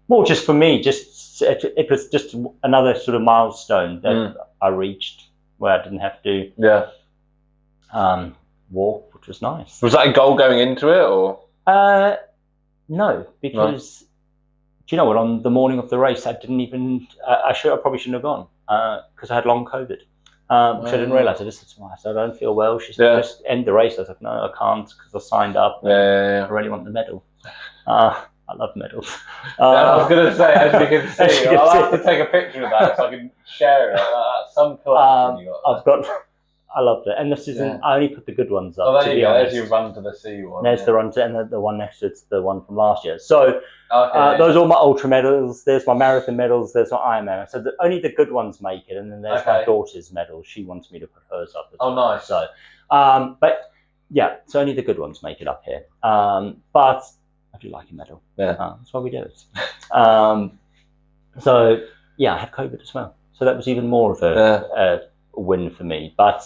Well, just for me, it was just another sort of milestone that I reached where I didn't have to walk, which was nice. Was that a goal going into it, or? No, because do you know what? On the morning of the race, I didn't even. I probably shouldn't have gone because I had long COVID, which I didn't realise. I just said to my wife, I don't feel well. She said, just end the race. I was like, no, I can't because I signed up. I really want the medal. I love medals. I was going to say, as you can see, I'll have to take a picture of that so I can share it. Some collection you got. I loved it. And this isn't, I only put the good ones up. Oh, there you go. There's your Run to the Sea one. There's the Run to, and the one next to it's the one from last year. So those are all my ultra medals. There's my marathon medals. There's my Ironman. So only the good ones make it. And then there's my daughter's medal. She wants me to put hers up as well. Nice. So, but yeah, so only the good ones make it up here. But I do like a medal. That's why we do it. So yeah, I had COVID as well. So that was even more of a win for me. But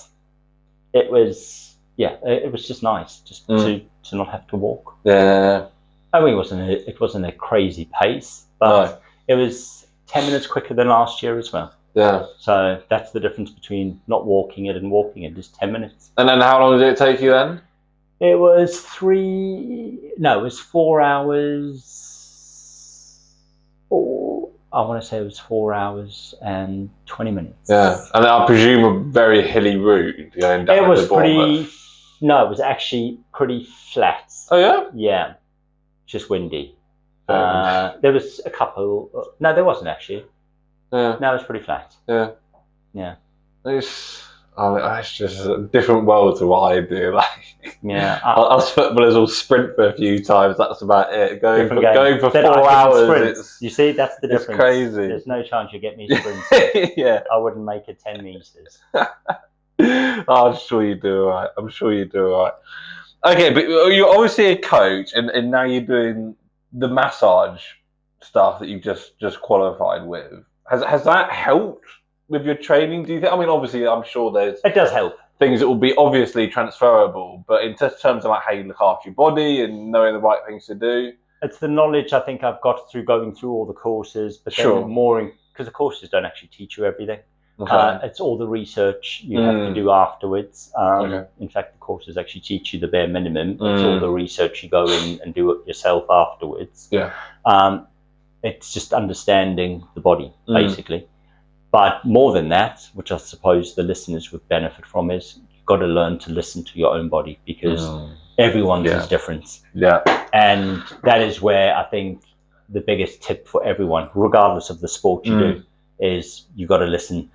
it was just nice just to not have to walk. I mean, it wasn't a crazy pace, but it was 10 minutes quicker than last year as well. So that's the difference between not walking it and walking it, just 10 minutes. And then how long did it take you then? It was 4 hours. I want to say it was 4 hours and 20 minutes. And I presume a very hilly route going down. It was pretty. No, it was actually pretty flat. Oh yeah. Yeah, just windy. There was a couple. No, there wasn't actually. No, it was pretty flat. I It's just a different world to what I do. Like, yeah, us footballers will sprint for a few times. That's about it. Going for that 4 hours. You see, that's the difference. It's crazy. There's no chance you get me sprinting. Yeah, I wouldn't make it 10 meters. I'm sure you do all right. I'm sure you do all right. Okay, but you're obviously a coach, and now you're doing the massage stuff that you've just qualified with. Has that helped with your training? Do you think? I mean, obviously, I'm sure it does help. Things that will be obviously transferable, but in terms of like how you look after your body and knowing the right things to do, it's the knowledge I think I've got through going through all the courses, but then more because the courses don't actually teach you everything. Okay. It's all the research you have to do afterwards. In fact, the courses actually teach you the bare minimum. It's all the research you go in and do it yourself afterwards. Yeah. It's just understanding the body, basically. But more than that, which I suppose the listeners would benefit from, is you've got to learn to listen to your own body, because everyone's is different. Yeah. And that is where I think the biggest tip for everyone, regardless of the sport you do, is you've got to listen.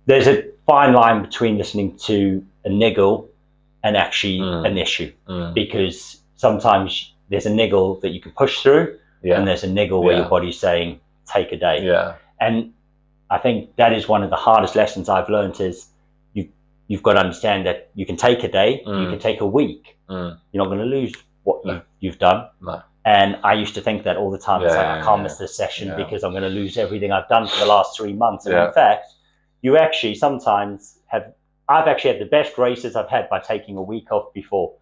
There's a fine line between listening to a niggle and actually an issue, because sometimes there's a niggle that you can push through, and there's a niggle where your body's saying, take a day. Yeah. And I think that is one of the hardest lessons I've learned, is you've got to understand that you can take a day, you can take a week. You're not going to lose what you've done. No. And I used to think that all the time. It's like, I can't miss this session because I'm going to lose everything I've done for the last 3 months. And in fact, you actually sometimes I've actually had the best races I've had by taking a week off before.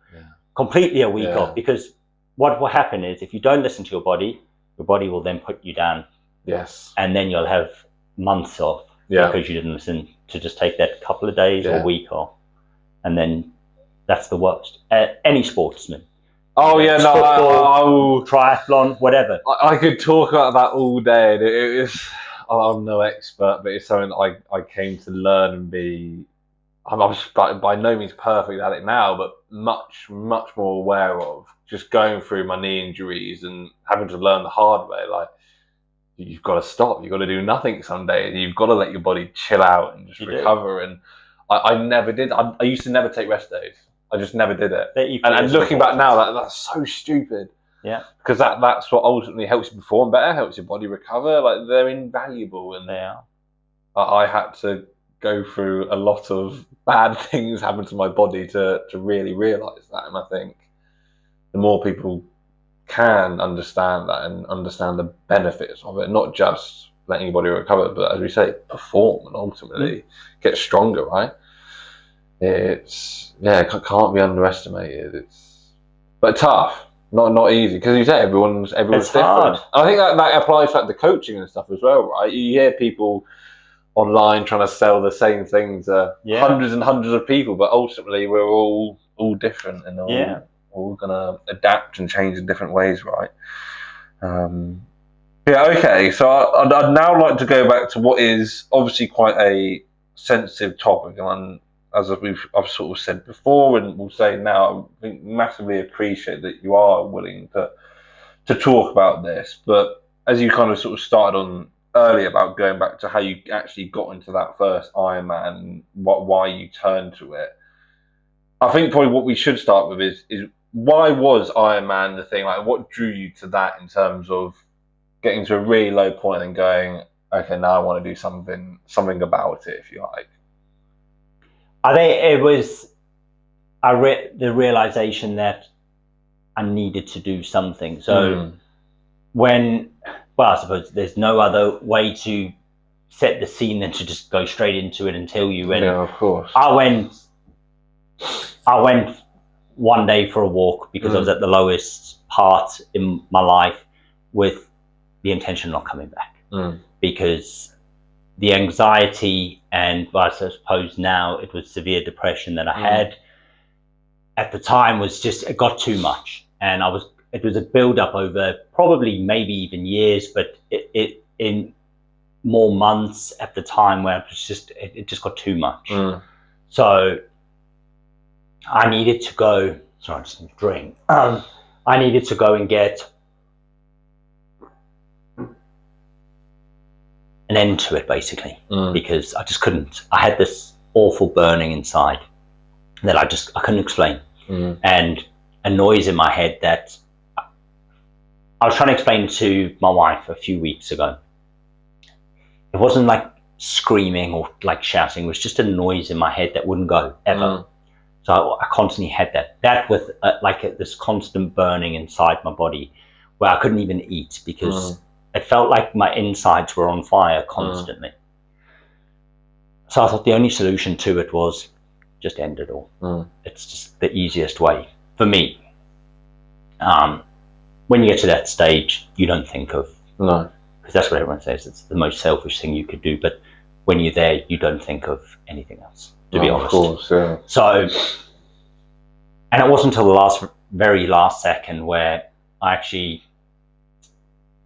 Completely a week off, because what will happen is if you don't listen to your body will then put you down. Yes. And then you'll have months off because you didn't listen to just take that couple of days or week off. And then that's the worst. Any sportsman. Oh, yeah, no, football, triathlon, whatever. I could talk about that all day. And it was, I'm no expert, but it's something that I came to learn and be. I'm by no means perfect at it now, but much, much more aware of just going through my knee injuries and having to learn the hard way. Like, you've got to stop. You've got to do nothing some days. You've got to let your body chill out and just recover. And I never did. I used to never take rest days. I just never did it. And looking back now, that's so stupid. Yeah. Because that's what ultimately helps you perform better, helps your body recover. Like, they're invaluable. And they are. I had to go through a lot of bad things happen to my body to really realise that. And I think the more people can understand that and understand the benefits of it, not just letting your body recover, but as we say, perform and ultimately get stronger, right? It's it can't be underestimated. But tough, not easy, because you say everyone's different. Hard. I think that applies to like the coaching and stuff as well, right? You hear people online trying to sell the same thing to hundreds and hundreds of people, but ultimately we're all different and all gonna adapt and change in different ways, right? Okay. So I'd now like to go back to what is obviously quite a sensitive topic, and as I've sort of said before, and we'll say now, I think massively appreciate that you are willing to talk about this. But as you kind of sort of started on earlier about going back to how you actually got into that first Ironman and why you turned to it, I think probably what we should start with is why was Ironman the thing? Like, what drew you to that in terms of getting to a really low point and going, okay, now I want to do something about it, if you like? I think it was the realization that I needed to do something. So I suppose there's no other way to set the scene than to just go straight into it and tell you. And of course. I went one day for a walk because I was at the lowest part in my life, with the intention of not coming back, because the anxiety and I suppose now it was severe depression that I had at the time was just, it got too much. And it was a build up over probably maybe even years, but it in more months at the time, where it just got too much. So I needed to go, sorry, I just need a drink. I needed to go and get an end to it, basically, because I just couldn't. I had awful burning inside that I couldn't explain. And a noise in my head that I was trying to explain to my wife a few weeks ago. It wasn't like screaming or like shouting. It was just a noise in my head that wouldn't go ever. So I constantly had that with this constant burning inside my body where I couldn't even eat because it felt like my insides were on fire constantly. So I thought the only solution to it was just end it all. It's just the easiest way for me. When you get to that stage, you don't think of, because that's what everyone says, it's the most selfish thing you could do. But when you're there, you don't think of anything else, to be honest. Of course, yeah. So, and it wasn't until the very last second where I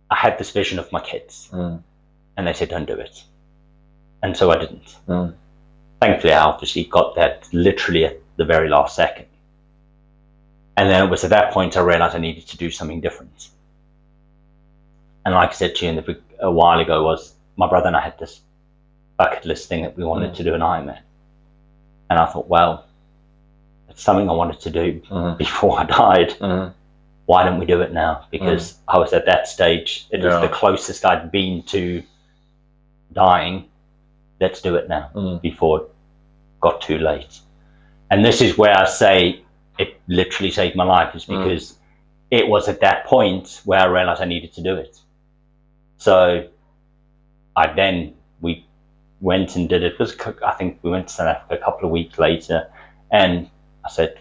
had this vision of my kids, and they said, don't do it. And so I didn't. Thankfully, I obviously got that literally at the very last second. And then it was at that point I realized I needed to do something different. And like I said to you a while ago, was my brother and I had this bucket list thing that we wanted to do an Ironman. And I thought, well, it's something I wanted to do before I died. Why don't we do it now? Because I was at that stage. It was the closest I'd been to dying. Let's do it now before it got too late. And this is where I say it literally saved my life, is because it was at that point where I realized I needed to do it. So we went and did it. I think we went to South Africa a couple of weeks later, and I said,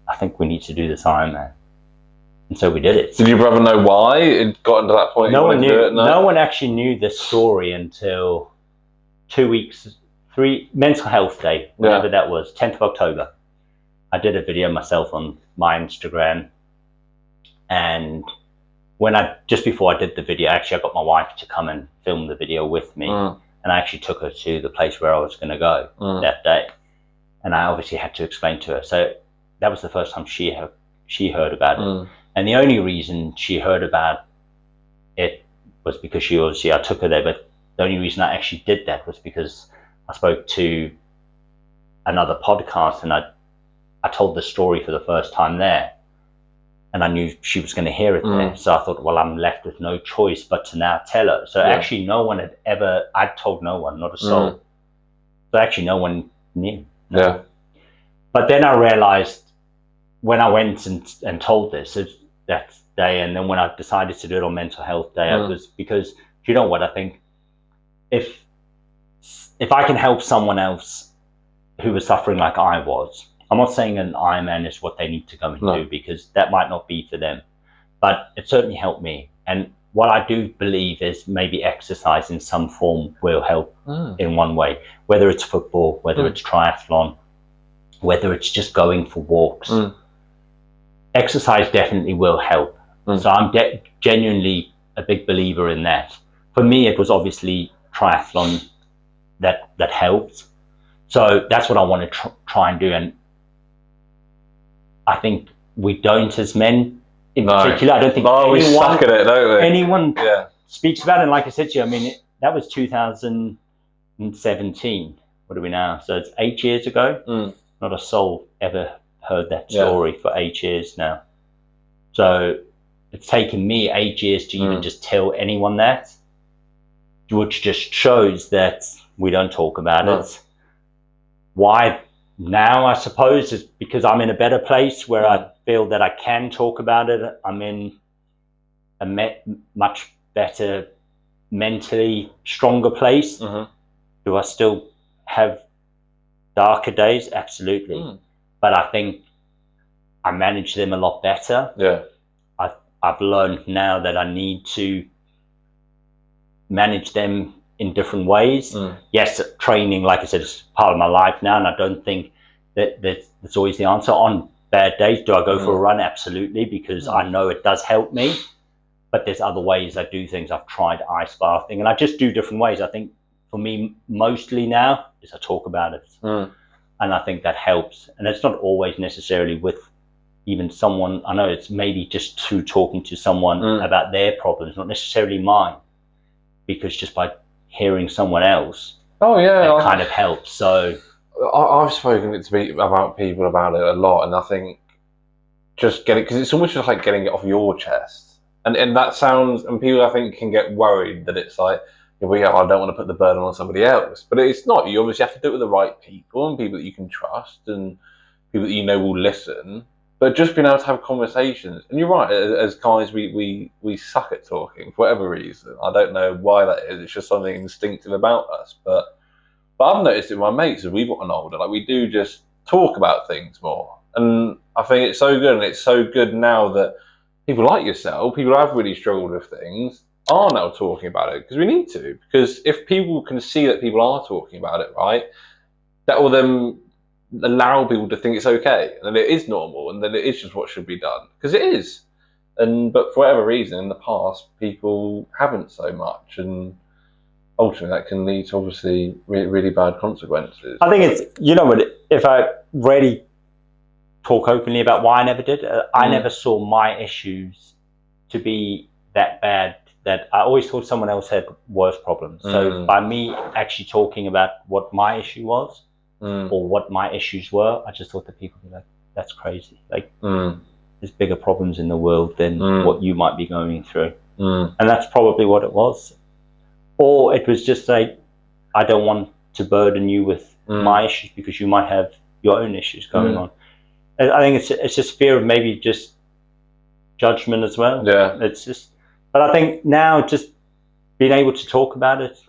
I think we need to do this Ironman. And so we did it. Did your brother know why it got to that point? No one knew. No one actually knew this story until 2 weeks, Mental Health Day, whatever that was, 10th of October. I did a video myself on my Instagram, and just before I did the video, actually I got my wife to come and film the video with me, and I actually took her to the place where I was going to go that day, and I obviously had to explain to her. So that was the first time she heard about it, and the only reason she heard about it was because I took her there, but the only reason I actually did that was because I spoke to another podcast, and I told the story for the first time there, and I knew she was going to hear it there. So I thought, well, I'm left with no choice but to now tell her. So actually no one I'd told no one, not a soul. So actually no one knew. No. But then I realized when I went and told this that day, and then when I decided to do it on Mental Health Day, it was because, you know what, I think if I can help someone else who was suffering like I was, I'm not saying an Ironman is what they need to go and do, because that might not be for them, but it certainly helped me. And what I do believe is maybe exercise in some form will help in one way, whether it's football, whether it's triathlon, whether it's just going for walks. Exercise definitely will help. So I'm genuinely a big believer in that. For me, it was obviously triathlon that helped. So that's what I want to try and do. And I think we don't, as men in particular, I don't think we suck at it, don't we? Anyone speaks about it. And like I said to you, I mean, that was 2017. What are we now? So it's 8 years ago. Not a soul ever heard that story for 8 years now. So it's taken me 8 years to even just tell anyone that, which just shows that we don't talk about it. Why now, I suppose, is because I'm in a better place where I feel that I can talk about it. I'm in a much better, mentally stronger place. Do I still have darker days? Absolutely. But I think I manage them a lot better. I've learned now that I need to manage them in different ways. Yes, training, like I said, is part of my life now, and I don't think that that's always the answer. On bad days, do I go for a run? Absolutely, because I know it does help me. But there's other ways I do things. I've tried ice bathing, and I just do different ways. I think for me, mostly now, is I talk about it. And I think that helps. And it's not always necessarily with even someone, I know it's maybe just through talking to someone about their problems, not necessarily mine, because just by hearing someone else, it kind of helps. So I've spoken about people about it a lot, and I think just get it, because it's almost just like getting it off your chest. And that sounds, and people I think can get worried that it's like, well, yeah, I don't want to put the burden on somebody else, but it's not. You obviously have to do it with the right people and people that you can trust and people that you know will listen. But just being able to have conversations, and you're right, as guys, we suck at talking for whatever reason. I don't know why that is. It's just something instinctive about us. But I've noticed in my mates as we've gotten older, like we do just talk about things more. And I think it's so good, and it's so good now that people like yourself, people who have really struggled with things, are now talking about it, because we need to. Because if people can see that people are talking about it, right, that will then allow people to think it's okay, and that it is normal, and that it is just what should be done. Because it is. But for whatever reason, in the past, people haven't so much, and ultimately that can lead to obviously really, really bad consequences. I think it's, if I really talk openly about why I never did, I never saw my issues to be that bad, that I always thought someone else had worse problems. So by me actually talking about what my issue was or what my issues were, I just thought that people would be like, that's crazy. Like there's bigger problems in the world than what you might be going through. And that's probably what it was. Or it was just like, I don't want to burden you with my issues because you might have your own issues going on. I think it's just fear of maybe just judgment as well. Yeah. It's just, but I think now just being able to talk about it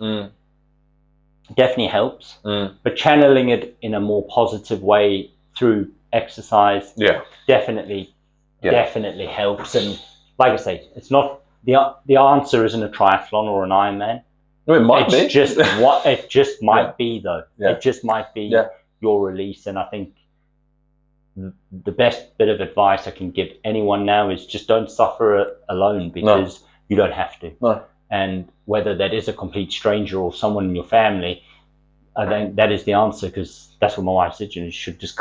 definitely helps. But channeling it in a more positive way through exercise definitely helps. And like I say, it's not the answer isn't a triathlon or an Ironman. It might be. It just might be though. It just might be your release. And I think the best bit of advice I can give anyone now is just don't suffer alone, because you don't have to. No. And whether that is a complete stranger or someone in your family, I think that is the answer, because that's what my wife said. You should just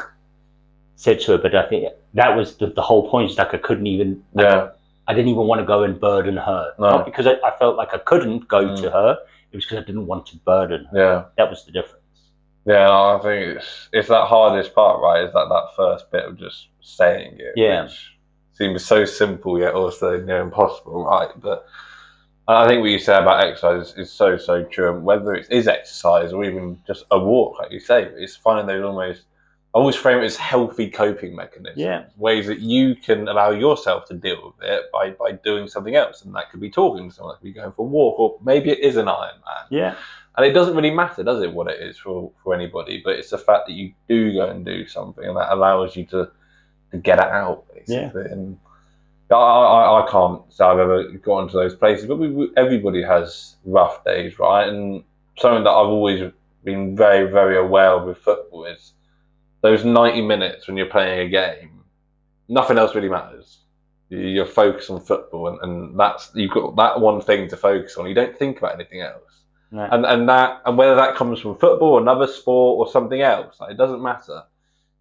said to her. But I think that was the whole point. Is like I couldn't even. I didn't even want to go and burden her. No. Not because I felt like I couldn't go to her. It was because I didn't want to burden her. Yeah. That was the difference. Yeah, I think it's that hardest part, right? Is that first bit of just saying it. Yeah. Which seems so simple yet also impossible, right? But I think what you say about exercise is so true. And whether it is exercise or even just a walk, like you say, it's finding those almost. I always frame it as healthy coping mechanisms, ways that you can allow yourself to deal with it by doing something else. And that could be talking to someone, that could be going for a walk, or maybe it is an Ironman. Yeah. And it doesn't really matter, does it, what it is for anybody, but it's the fact that you do go and do something, and that allows you to get it out, basically. Yeah. And I can't say I've ever got into those places, but everybody has rough days, right? And something that I've always been very, very aware of with football is those 90 minutes when you're playing a game, nothing else really matters. You're focused on football, and that's, you've got that one thing to focus on. You don't think about anything else. No. And whether that comes from football, another sport, or something else, it doesn't matter.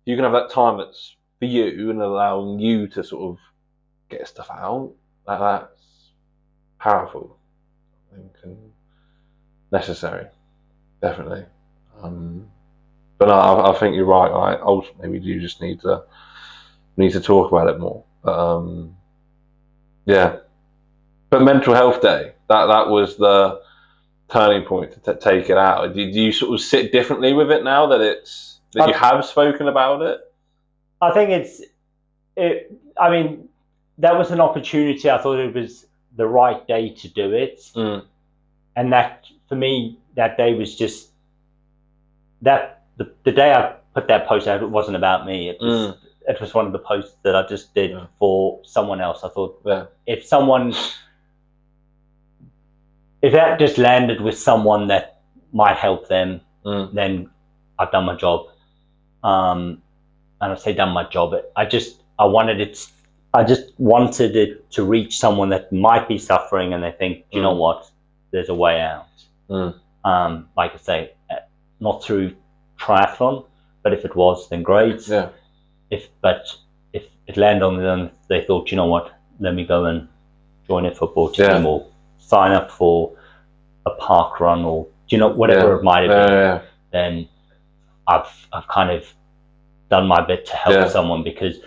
You can have that time that's for you and allowing you to sort of get stuff out. That's powerful, I think, and necessary, definitely. But I think you're right. Right? Ultimately, we do just need to talk about it more. But But mental health day, that was the turning point to take it out. Do you sort of sit differently with it now that you have spoken about it? I think I mean, that was an opportunity. I thought it was the right day to do it. And that, for me, that day was just that the day I put that post out, it wasn't about me. It was one of the posts that I just did for someone else. I thought if that just landed with someone that might help them, then I've done my job. And I say done my job. I just wanted it to reach someone that might be suffering, and they think, you know what, there's a way out. Like I say, not through triathlon, but if it was, then great. Yeah. If it landed on them, they thought, you know what, let me go and join a football team or sign up for a park run, or whatever it might have been, then I've kind of done my bit to help someone, because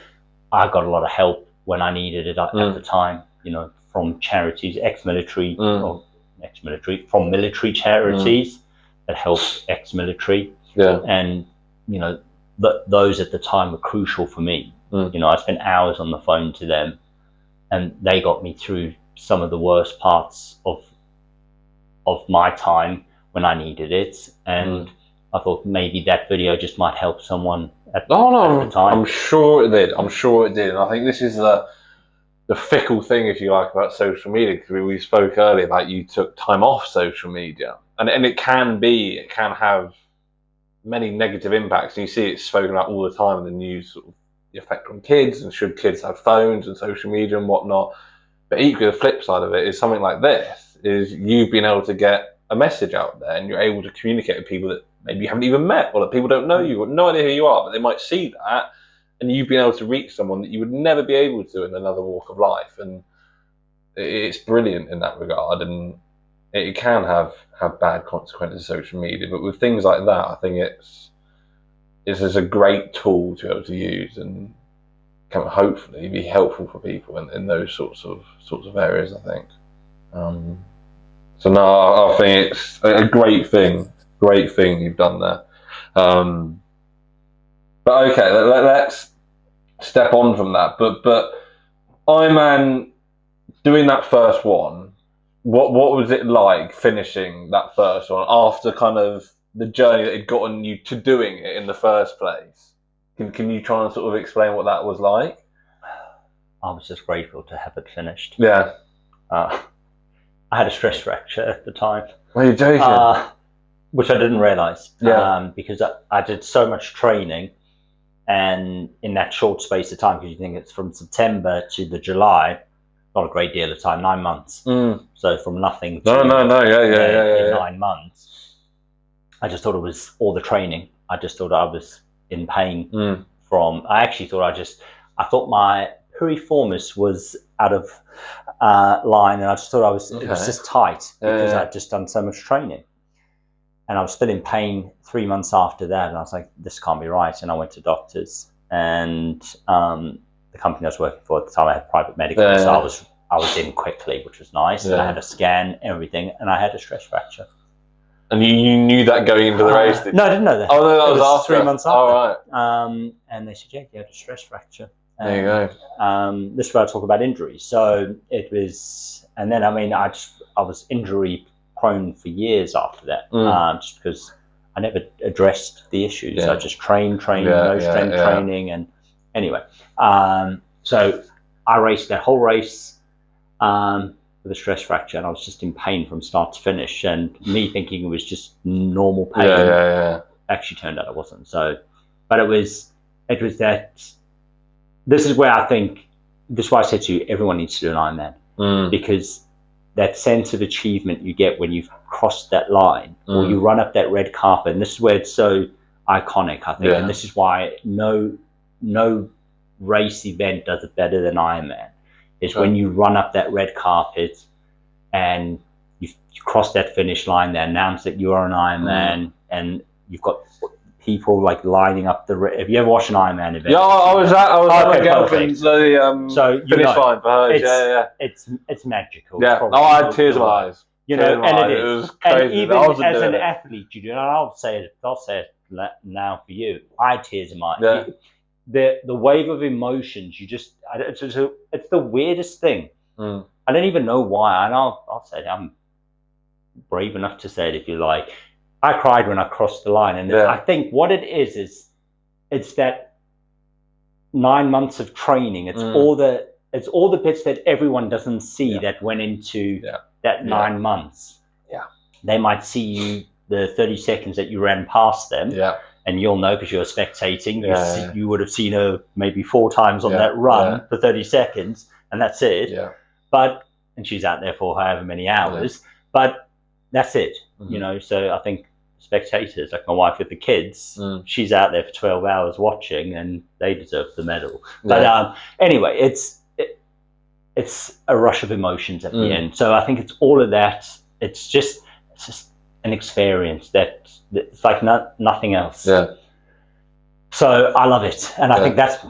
I got a lot of help when I needed it at the time, you know, from charities, from military charities that help ex-military. And, you know, those at the time were crucial for me. You know, I spent hours on the phone to them, and they got me through some of the worst parts of my time when I needed it. And I thought maybe that video just might help someone at the time. I'm sure it did. And I think this is the fickle thing, if you like, about social media, because we spoke earlier about you took time off social media, and it can have many negative impacts, and you see it spoken about all the time in the news, sort of the effect on kids, and should kids have phones and social media and whatnot. But equally, the flip side of it is something like this, is you've been able to get a message out there, and you're able to communicate with people that maybe you haven't even met, or that people don't know you, or no idea who you are, but they might see that, and you've been able to reach someone that you would never be able to in another walk of life. And it's brilliant in that regard, and it can have bad consequences, social media, but with things like that, I think it's a great tool to be able to use, and can hopefully be helpful for people in those sorts of areas, I think. So no, I think it's a great thing you've done there. But okay, let's step on from that. But Ironman, doing that first one, what was it like finishing that first one after kind of the journey that had gotten you to doing it in the first place? Can you try and sort of explain what that was like? I was just grateful to have it finished. Yeah. I had a stress fracture at the time. Are you joking? Which I didn't realise. Because I did so much training, and in that short space of time, because you think it's from September to the July, not a great deal of time, 9 months. So from nothing to in 9 months, I just thought it was all the training. I just thought I was in pain from. I actually thought I thought my piriformis was out of line, and I just thought it was just tight because I'd just done so much training. And I was still in pain 3 months after that, and I was like, this can't be right. And I went to doctors, and the company I was working for at the time, I had private medical, so I was in quickly, which was nice. And I had a scan, everything, and I had a stress fracture. And you knew that going into the race? No, I didn't know that. Oh, no, that was after. 3 months after. Oh, right. And they said, yeah, you had a stress fracture. There you go. This is where I talk about injuries. So it was, and then, I mean, I was injury prone for years after that, just because I never addressed the issues. I just trained, no strength training, and anyway. So I raced that whole race with a stress fracture, and I was just in pain from start to finish. And me thinking it was just normal pain, actually turned out it wasn't. So, but it was that. This is where I think, this is why I said to you, everyone needs to do an Ironman, because that sense of achievement you get when you've crossed that line, or you run up that red carpet, and this is where it's so iconic, I think, and this is why no race event does it better than Ironman, is when you run up that red carpet and you cross that finish line, they announce that you are an Ironman, and you've got people like lining up the. Have you ever watched an Ironman event? Yeah, I was at my girlfriend's so finish line for hers. It's magical. Yeah, I had tears in my eyes. You know, and it was crazy. And even as an athlete, you do. And I'll say it now for you. I had tears in my eyes. The wave of emotions. It's the weirdest thing. I don't even know why. And I'll say it. I'm brave enough to say it if you like. I cried when I crossed the line, and I think what it is it's that 9 months of training. It's all the bits that everyone doesn't see that went into that 9 months. Yeah, they might see you the 30 seconds that you ran past them. Yeah, and you'll know because you're spectating. You would have seen her maybe 4 times on that run for 30 seconds, and that's it. Yeah, and she's out there for however many hours, but that's it. You know, so I think spectators, like my wife with the kids, she's out there for 12 hours watching, and they deserve the medal. But anyway, it's a rush of emotions at the end. So I think it's all of that. It's just an experience that it's like nothing else. Yeah. So I love it, and I think that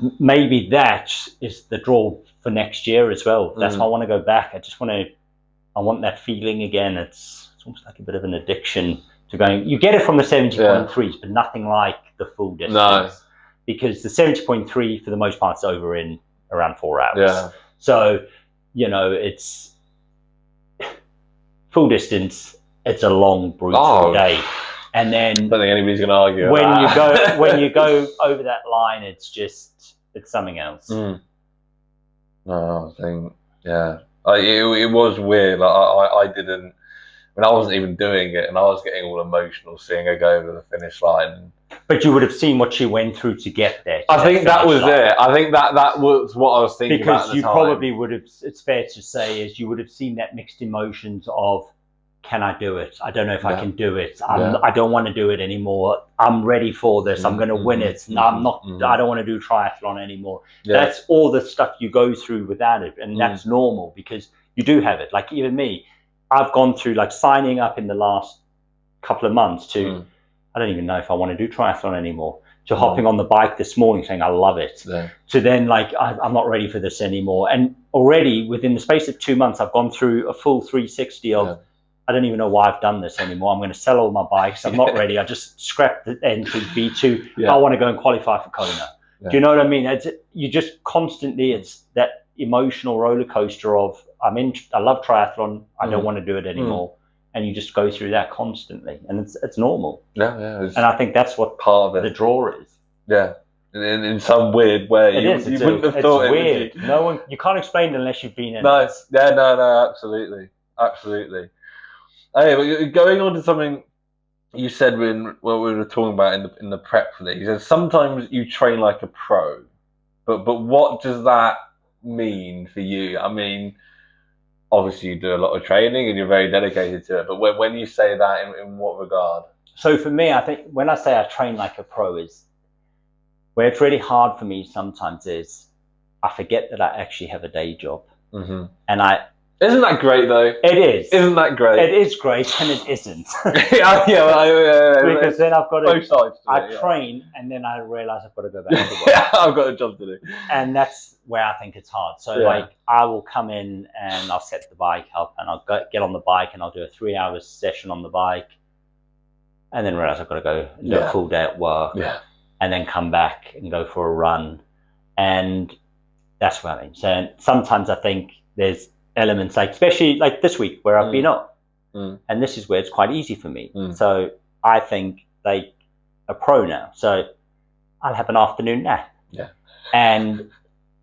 is the draw for next year as well. That's why I want to go back. I want that feeling again. It's almost like a bit of an addiction to going. You get it from the 70.3s, but nothing like the full distance. No. Because the 70.3 for the most part is over in around 4 hours. Yeah. So, it's full distance. It's a long, brutal day. And then I don't think anybody's going to argue. When you go over that line, it's something else. No, I think it was weird. I didn't. I mean, I wasn't even doing it, and I was getting all emotional seeing her go over the finish line. But you would have seen what she went through to get there. I think that was it. I think that was what I was thinking. Because you probably would have. It's fair to say, is you would have seen that mixed emotions of, can I do it? I don't know if I can do it. I don't want to do it anymore. I'm ready for this. I'm going to win it. No, I'm not. I don't want to do triathlon anymore. That's all the stuff you go through without it, and that's normal because you do have it. Like even me, I've gone through like signing up in the last couple of months to. I don't even know if I want to do triathlon anymore. To hopping on the bike this morning, saying I love it. To then like I'm not ready for this anymore. And already within the space of 2 months, I've gone through a full 360 of. I don't even know why I've done this anymore. I'm going to sell all my bikes. I'm not ready. I just scrapped the entry fee to, I want to go and qualify for Kona. Do you know what I mean? You just constantly, it's that emotional roller coaster of, I love triathlon. I don't want to do it anymore. And you just go through that constantly. And it's normal. And I think that's what part of it. The draw is. Yeah. In some weird way. You wouldn't have thought it. It's weird. You can't explain it unless you've been in it. No, absolutely. Hey, going on to something you said when we were talking about in the prep for this, you said sometimes you train like a pro, but what does that mean for you? I mean, obviously you do a lot of training and you're very dedicated to it, but when you say that, in what regard? So for me, I think when I say I train like a pro is where it's really hard for me sometimes is I forget that I actually have a day job, and Isn't that great though? It is. Isn't that great? It is great, and it isn't. Because then I've got to. Both sides. I train, and then I realise I've got to go back to work. I've got a job to do. And that's where I think it's hard. So like, I will come in and I'll set the bike up, and I'll get on the bike, and I'll do a 3-hour session on the bike, and then realise I've got to go and do a full day at work, and then come back and go for a run, and that's what I mean. So sometimes I think there's elements like, especially like this week where I've been off, and this is where it's quite easy for me. So I think like a pro now, so I'll have an afternoon nap, and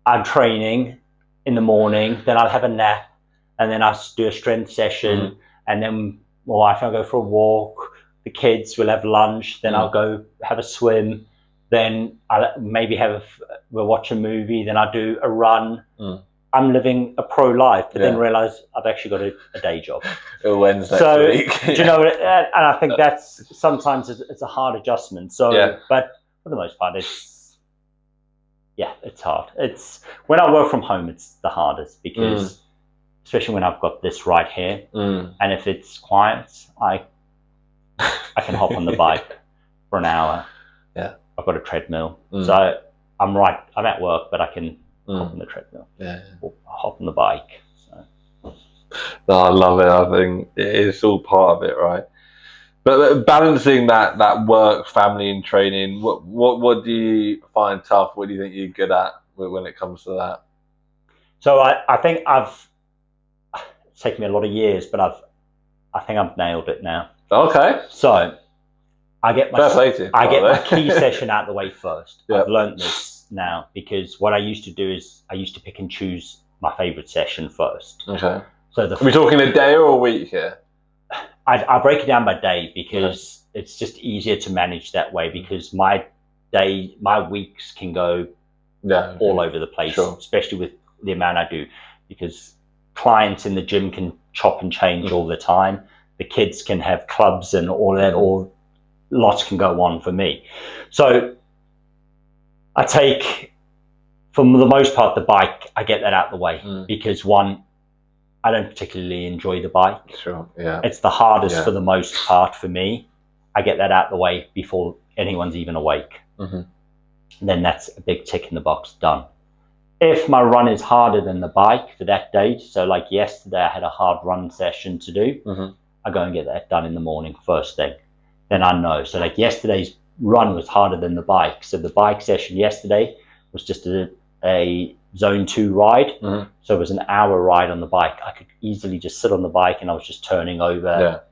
I'm training in the morning, then I'll have a nap, and then I'll do a strength session, and then my wife and I'll go for a walk, the kids will have lunch, then I'll go have a swim, then I'll maybe we'll watch a movie, then I'll do a run. I'm living a pro life, but then realise I've actually got a day job. Wednesday. So, do you know, and I think that's sometimes it's a hard adjustment. So, but for the most part, it's hard. It's when I work from home, it's the hardest because, especially when I've got this right here, and if it's quiet, I can hop on the bike for an hour. I've got a treadmill, so I'm at work, but I can. Hop on the treadmill, or hop on the bike. So. No, I love it. I think it's all part of it, right? But balancing that work, family, and training, what do you find tough? What do you think you're good at when it comes to that? So I think it's taken me a lot of years, but I think I've nailed it now. Okay. So I get my key session out of the way first. I've learned this now, because what I used to do is I used to pick and choose my favorite session first. Okay. So are we talking a day or a week here? I break it down by day because it's just easier to manage that way, because my weeks can go all over the place, especially with the amount I do, because clients in the gym can chop and change all the time. The kids can have clubs and all that, or lots can go on for me. So I take, for the most part, the bike, I get that out of the way because one, I don't particularly enjoy the bike. It's the hardest for the most part for me. I get that out of the way before anyone's even awake. then that's a big tick in the box, done. If my run is harder than the bike for that day, so like yesterday I had a hard run session to do, I go and get that done in the morning first thing. Then I know. So like yesterday's run was harder than the bike. So the bike session yesterday was just a zone 2 ride. So it was an hour ride on the bike. I could easily just sit on the bike and I was just turning over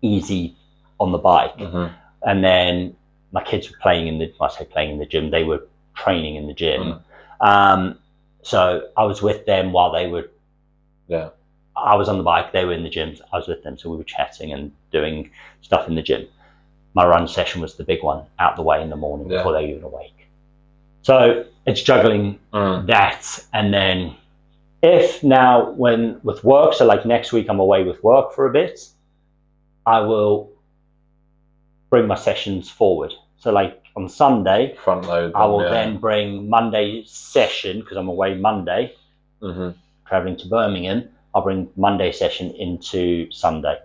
easy on the bike. And then my kids were playing in the gym, they were training in the gym. So I was with them while they were, I was on the bike, they were in the gym, I was with them. So we were chatting and doing stuff in the gym. My run session was the big one, out the way in the morning before they were even awake. So it's juggling that. And then if now with work, so like next week I'm away with work for a bit, I will bring my sessions forward. So like on Sunday, front load, I will then bring Monday's session, because I'm away Monday, traveling to Birmingham. I'll bring Monday session into Sunday.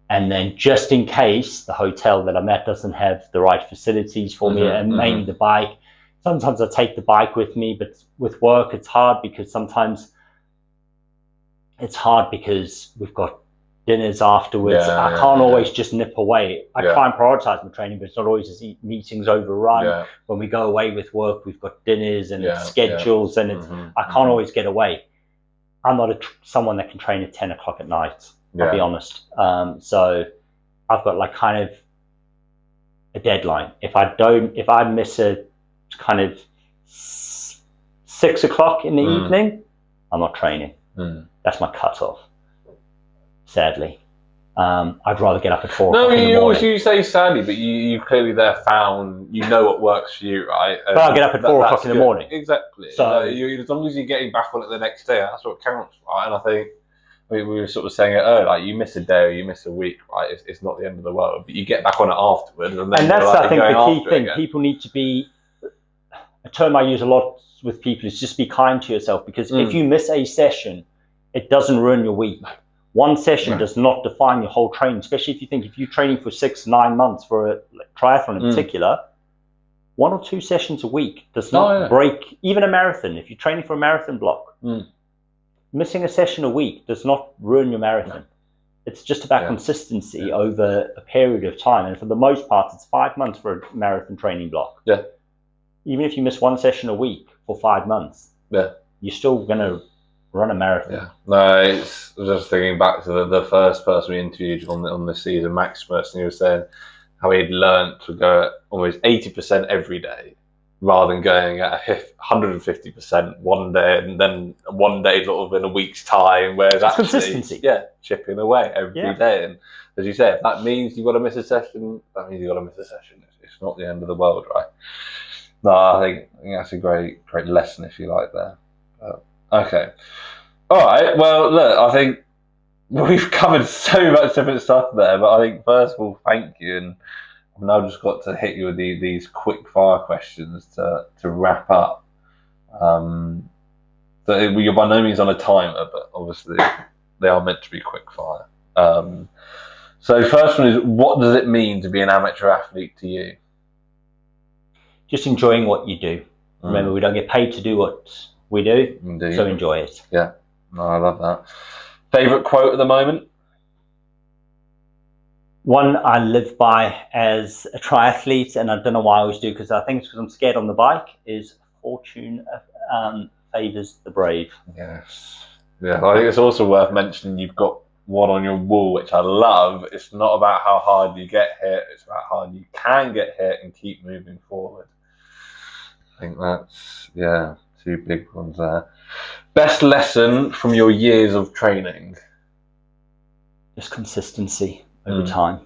And then just in case the hotel that I'm at doesn't have the right facilities for me, and mainly the bike, sometimes I take the bike with me, but with work it's hard because we've got dinners afterwards. I can't always just nip away. I try and prioritize my training, but it's not always as meetings overrun. When we go away with work, we've got dinners and schedules, and I can't always get away. I'm not someone that can train at 10 o'clock at night, I'll be honest. So I've got like kind of a deadline. If I miss a kind of 6 o'clock in the evening, I'm not training. That's my cutoff. Sadly, I'd rather get up at 4 o'clock in the morning. No, you say sadly, but you clearly there found, you know what works for you, right? But I'll get up at 4 o'clock in the morning. Exactly. So as long as you're getting back on it the next day, that's what counts, right? And I think we were sort of saying it earlier, like you miss a day or you miss a week, right? It's not the end of the world, but you get back on it afterwards. And that's, I think, the key thing. People need to be, a term I use a lot with people is just be kind to yourself, because if you miss a session, it doesn't ruin your week. One session does not define your whole training, especially if you're training for 6-9 months for a triathlon in particular. 1 or 2 sessions a week does not break, even a marathon. If you're training for a marathon block, missing a session a week does not ruin your marathon. It's just about consistency over a period of time. And for the most part, it's 5 months for a marathon training block. Even if you miss 1 session a week for 5 months, you're still going to run a marathon. No, it's just thinking back to the first person we interviewed on this season, Maximus, and he was saying how he'd learned to go at almost 80% every day, rather than going at 150% one day and then one day sort of in a week's time. Whereas actually, consistency, chipping away every day. And as you said, if that means you've got to miss a session, that means you've got to miss a session. It's not the end of the world, right? No, I think that's a great lesson, if you like, there. Okay. All right. Well, look, I think we've covered so much different stuff there, but I think first of all, thank you. And I've now just got to hit you with these quick fire questions to wrap up. So you're by no means on a timer, but obviously they are meant to be quick fire. So first one is, what does it mean to be an amateur athlete to you? Just enjoying what you do. Remember, we don't get paid to do what we do, so enjoy it. Yeah, no, I love that. Favourite quote at the moment? One I live by as a triathlete, and I don't know why I always do, because I think it's because I'm scared on the bike, is fortune favours the brave. Yes. Yeah, I think it's also worth mentioning you've got one on your wall, which I love. It's not about how hard you get hit, it's about how hard you can get hit and keep moving forward. I think that's, 2 big ones there. Best lesson from your years of training? Just consistency over time.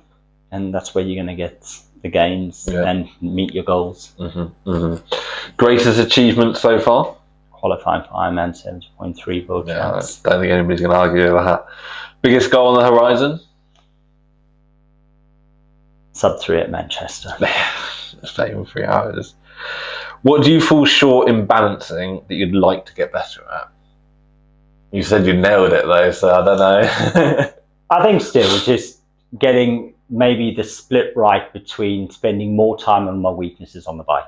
And that's where you're going to get the gains and meet your goals. Greatest achievement so far? Qualifying for Ironman 70.3 world champs. I don't think anybody's going to argue over that. Biggest goal on the horizon? Sub 3 at Manchester. Same 3 hours. What do you fall short in balancing that you'd like to get better at? You said you nailed it though, so I don't know. I think still just getting maybe the split right between spending more time on my weaknesses on the bike.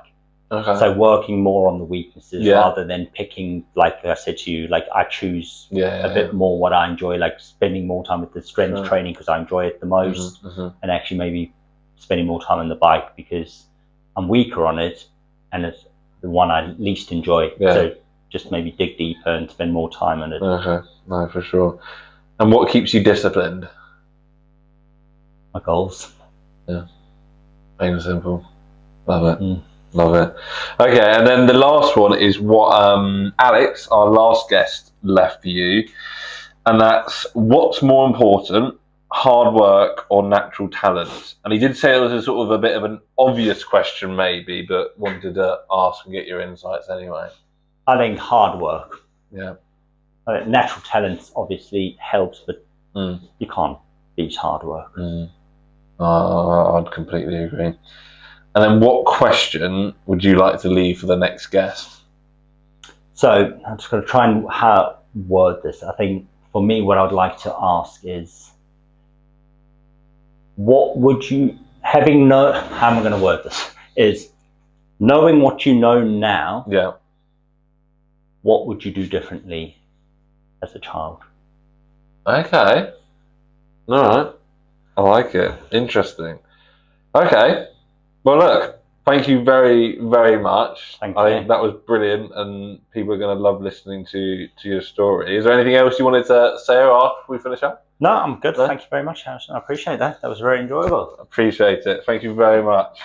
Okay. So working more on the weaknesses rather than picking, like I said to you, like I choose a bit more what I enjoy, like spending more time with the strength training because I enjoy it the most, and actually maybe spending more time on the bike because I'm weaker on it and it's the one I least enjoy. So just maybe dig deeper and spend more time on it. Okay, no, for sure. And what keeps you disciplined? My goals. Yeah, plain and simple. Love it. Love it. Okay, and then the last one is what Alex, our last guest, left for you, and that's what's more important, hard work or natural talent? And he did say it was a sort of a bit of an obvious question, maybe, but wanted to ask and get your insights anyway. I think hard work. Yeah. Natural talent obviously helps, but you can't beat hard work. I'd completely agree. And then what question would you like to leave for the next guest? So I'm just going to try and word this. I think for me, what I'd like to ask is, what would you, how am I going to word this? Is knowing what you know now, what would you do differently as a child? Okay. All right. I like it. Interesting. Okay. Well, look, thank you very, very much. Thank you. I think that was brilliant, and people are going to love listening to your story. Is there anything else you wanted to say or ask before we finish up? No, I'm good. No? Thank you very much, Harrison. I appreciate that. That was very enjoyable. Appreciate it. Thank you very much.